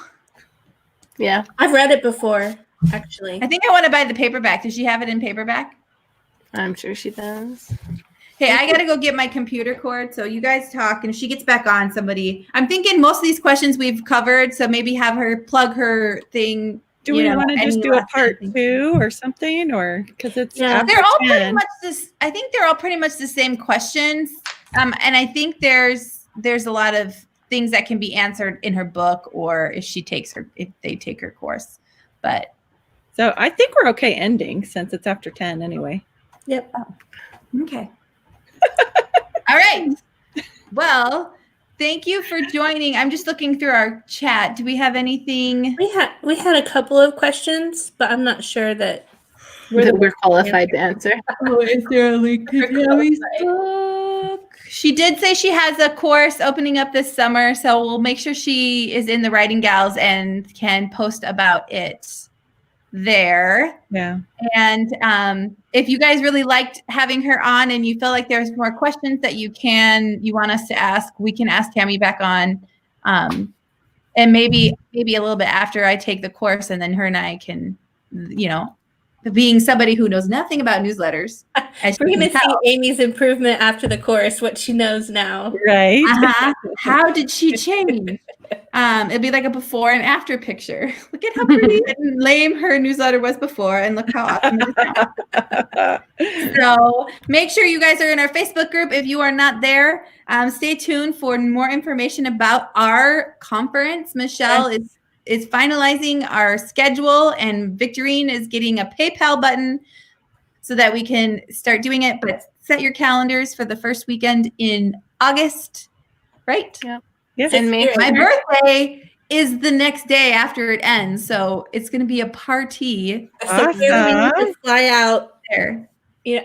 Yeah. I've read it before, actually. I think I want to buy the paperback. Does she have it in paperback? I'm sure she does. Hey, I got to go get my computer cord. So you guys talk, and if she gets back on, I'm thinking most of these questions we've covered. So maybe have her plug her thing. Do we want to just do a part 2 or something, or because it's after they're all 10. pretty much this. I think they're all pretty much the same questions. And I think there's a lot of things that can be answered in her book, or if they take her course. But So I think we're okay ending since it's after 10 anyway. Yep. okay. All right. Well, thank you for joining. I'm just looking through our chat. Do we have anything? We had a couple of questions, but I'm not sure that We're qualified to answer. Oh, is there a link to Tammy's book? She did say she has a course opening up this summer, so we'll make sure she is in the Writing Gals and can post about it there. Yeah. And if you guys really liked having her on and you feel like there's more questions that you want us to ask, we can ask Tammy back on. And maybe a little bit after I take the course, and then her and I can, being somebody who knows nothing about newsletters. we're going to see Amy's improvement after the course, what she knows now. Right. How did she change? It'd be like a before and after picture. Look at how pretty and lame her newsletter was before, and look how awesome it is now. So make sure you guys are in our Facebook group. If you are not there, stay tuned for more information about our conference. Michelle is finalizing our schedule, and Victorine is getting a PayPal button so that we can start doing it. But set your calendars for the first weekend in August, right? Yeah. Yes. And My birthday is the next day after it ends, so it's going to be a party So we need to fly out there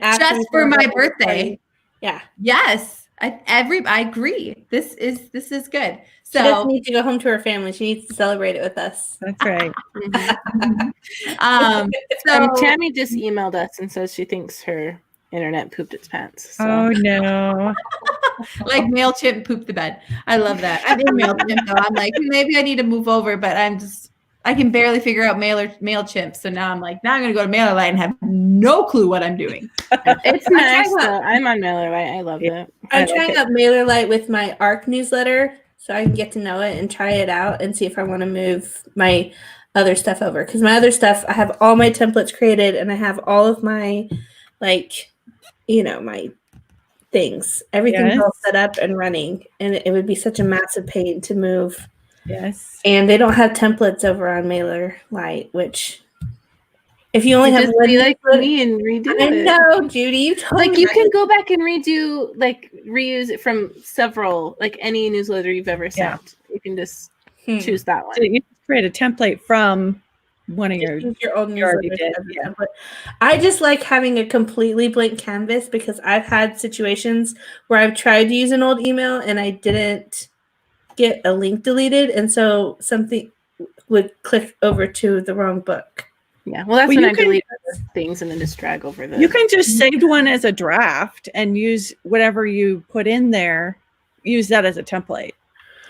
after just for my birthday. Yeah. Yes, I agree. This is good. She doesn't So need to go home to her family. She needs to celebrate it with us. That's right. so Tammy just emailed us and says she thinks her internet pooped its pants. So. Oh no. like MailChimp pooped the bed. I love that. I'm in MailChimp though. I'm like, maybe I need to move over, but I can barely figure out MailChimp. So now I'm like, now I'm going to go to MailerLite and have no clue what I'm doing. It's nice though. I'm on MailerLite. I love it. I'm trying out MailerLite with my ARC newsletter so I can get to know it and try it out and see if I want to move my other stuff over. Because my other stuff, I have all my templates created and I have all of my, my things. Everything's all set up and running. And it would be such a massive pain to move. Yes. And they don't have templates over on MailerLite, which if you only have just one, be like me and redo it. I know, Judy. You told Like me you can go back and reuse it from several, any newsletter you've ever sent. You can just choose that one. So you create a template from one of your old you already newsletters. did. Yeah. I just like having a completely blank canvas because I've had situations where I've tried to use an old email and I didn't get a link deleted, and so something would click over to the wrong book. Yeah. Well, that's Well, when you I can- delete other things and then just drag over the. You can just save one as a draft and use whatever you put in there. Use that as a template.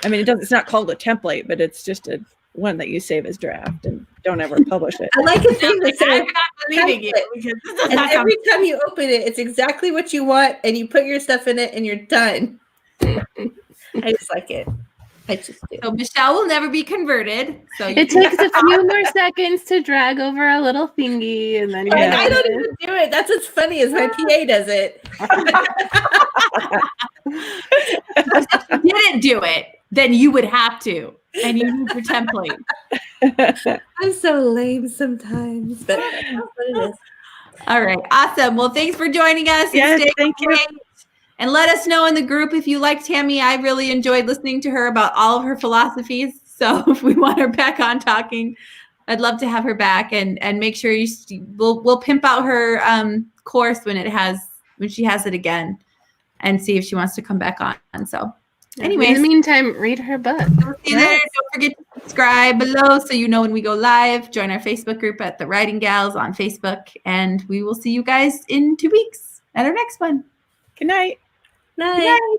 I mean, it's not called a template, but it's just a one that you save as draft and don't ever publish it. I like a thing that I'm says, not deleting it because this does and not sound every time you open it, it's exactly what you want, and you put your stuff in it, and you're done. I just like it. I just do. So Michelle will never be converted. So you It takes a few more seconds to drag over a little thingy, and then you And know I don't it. even do it. That's what's funny is my PA does it. if you didn't do it, then you would have to, and you need your template. I'm so lame sometimes, but that's what it is. All right, awesome. Well, thanks for joining us. And Yes, stay thank you. great. And let us know in the group if you like Tammy. I really enjoyed listening to her about all of her philosophies. So if we want her back on talking, I'd love to have her back and make sure we'll pimp out her course when she has it again, and see if she wants to come back on. So anyways, In the meantime, read her book. we'll see you there. Don't forget to subscribe below so you know when we go live. Join our Facebook group at the Writing Gals on Facebook, and we will see you guys in 2 weeks at our next one. Good night. Night. Good night.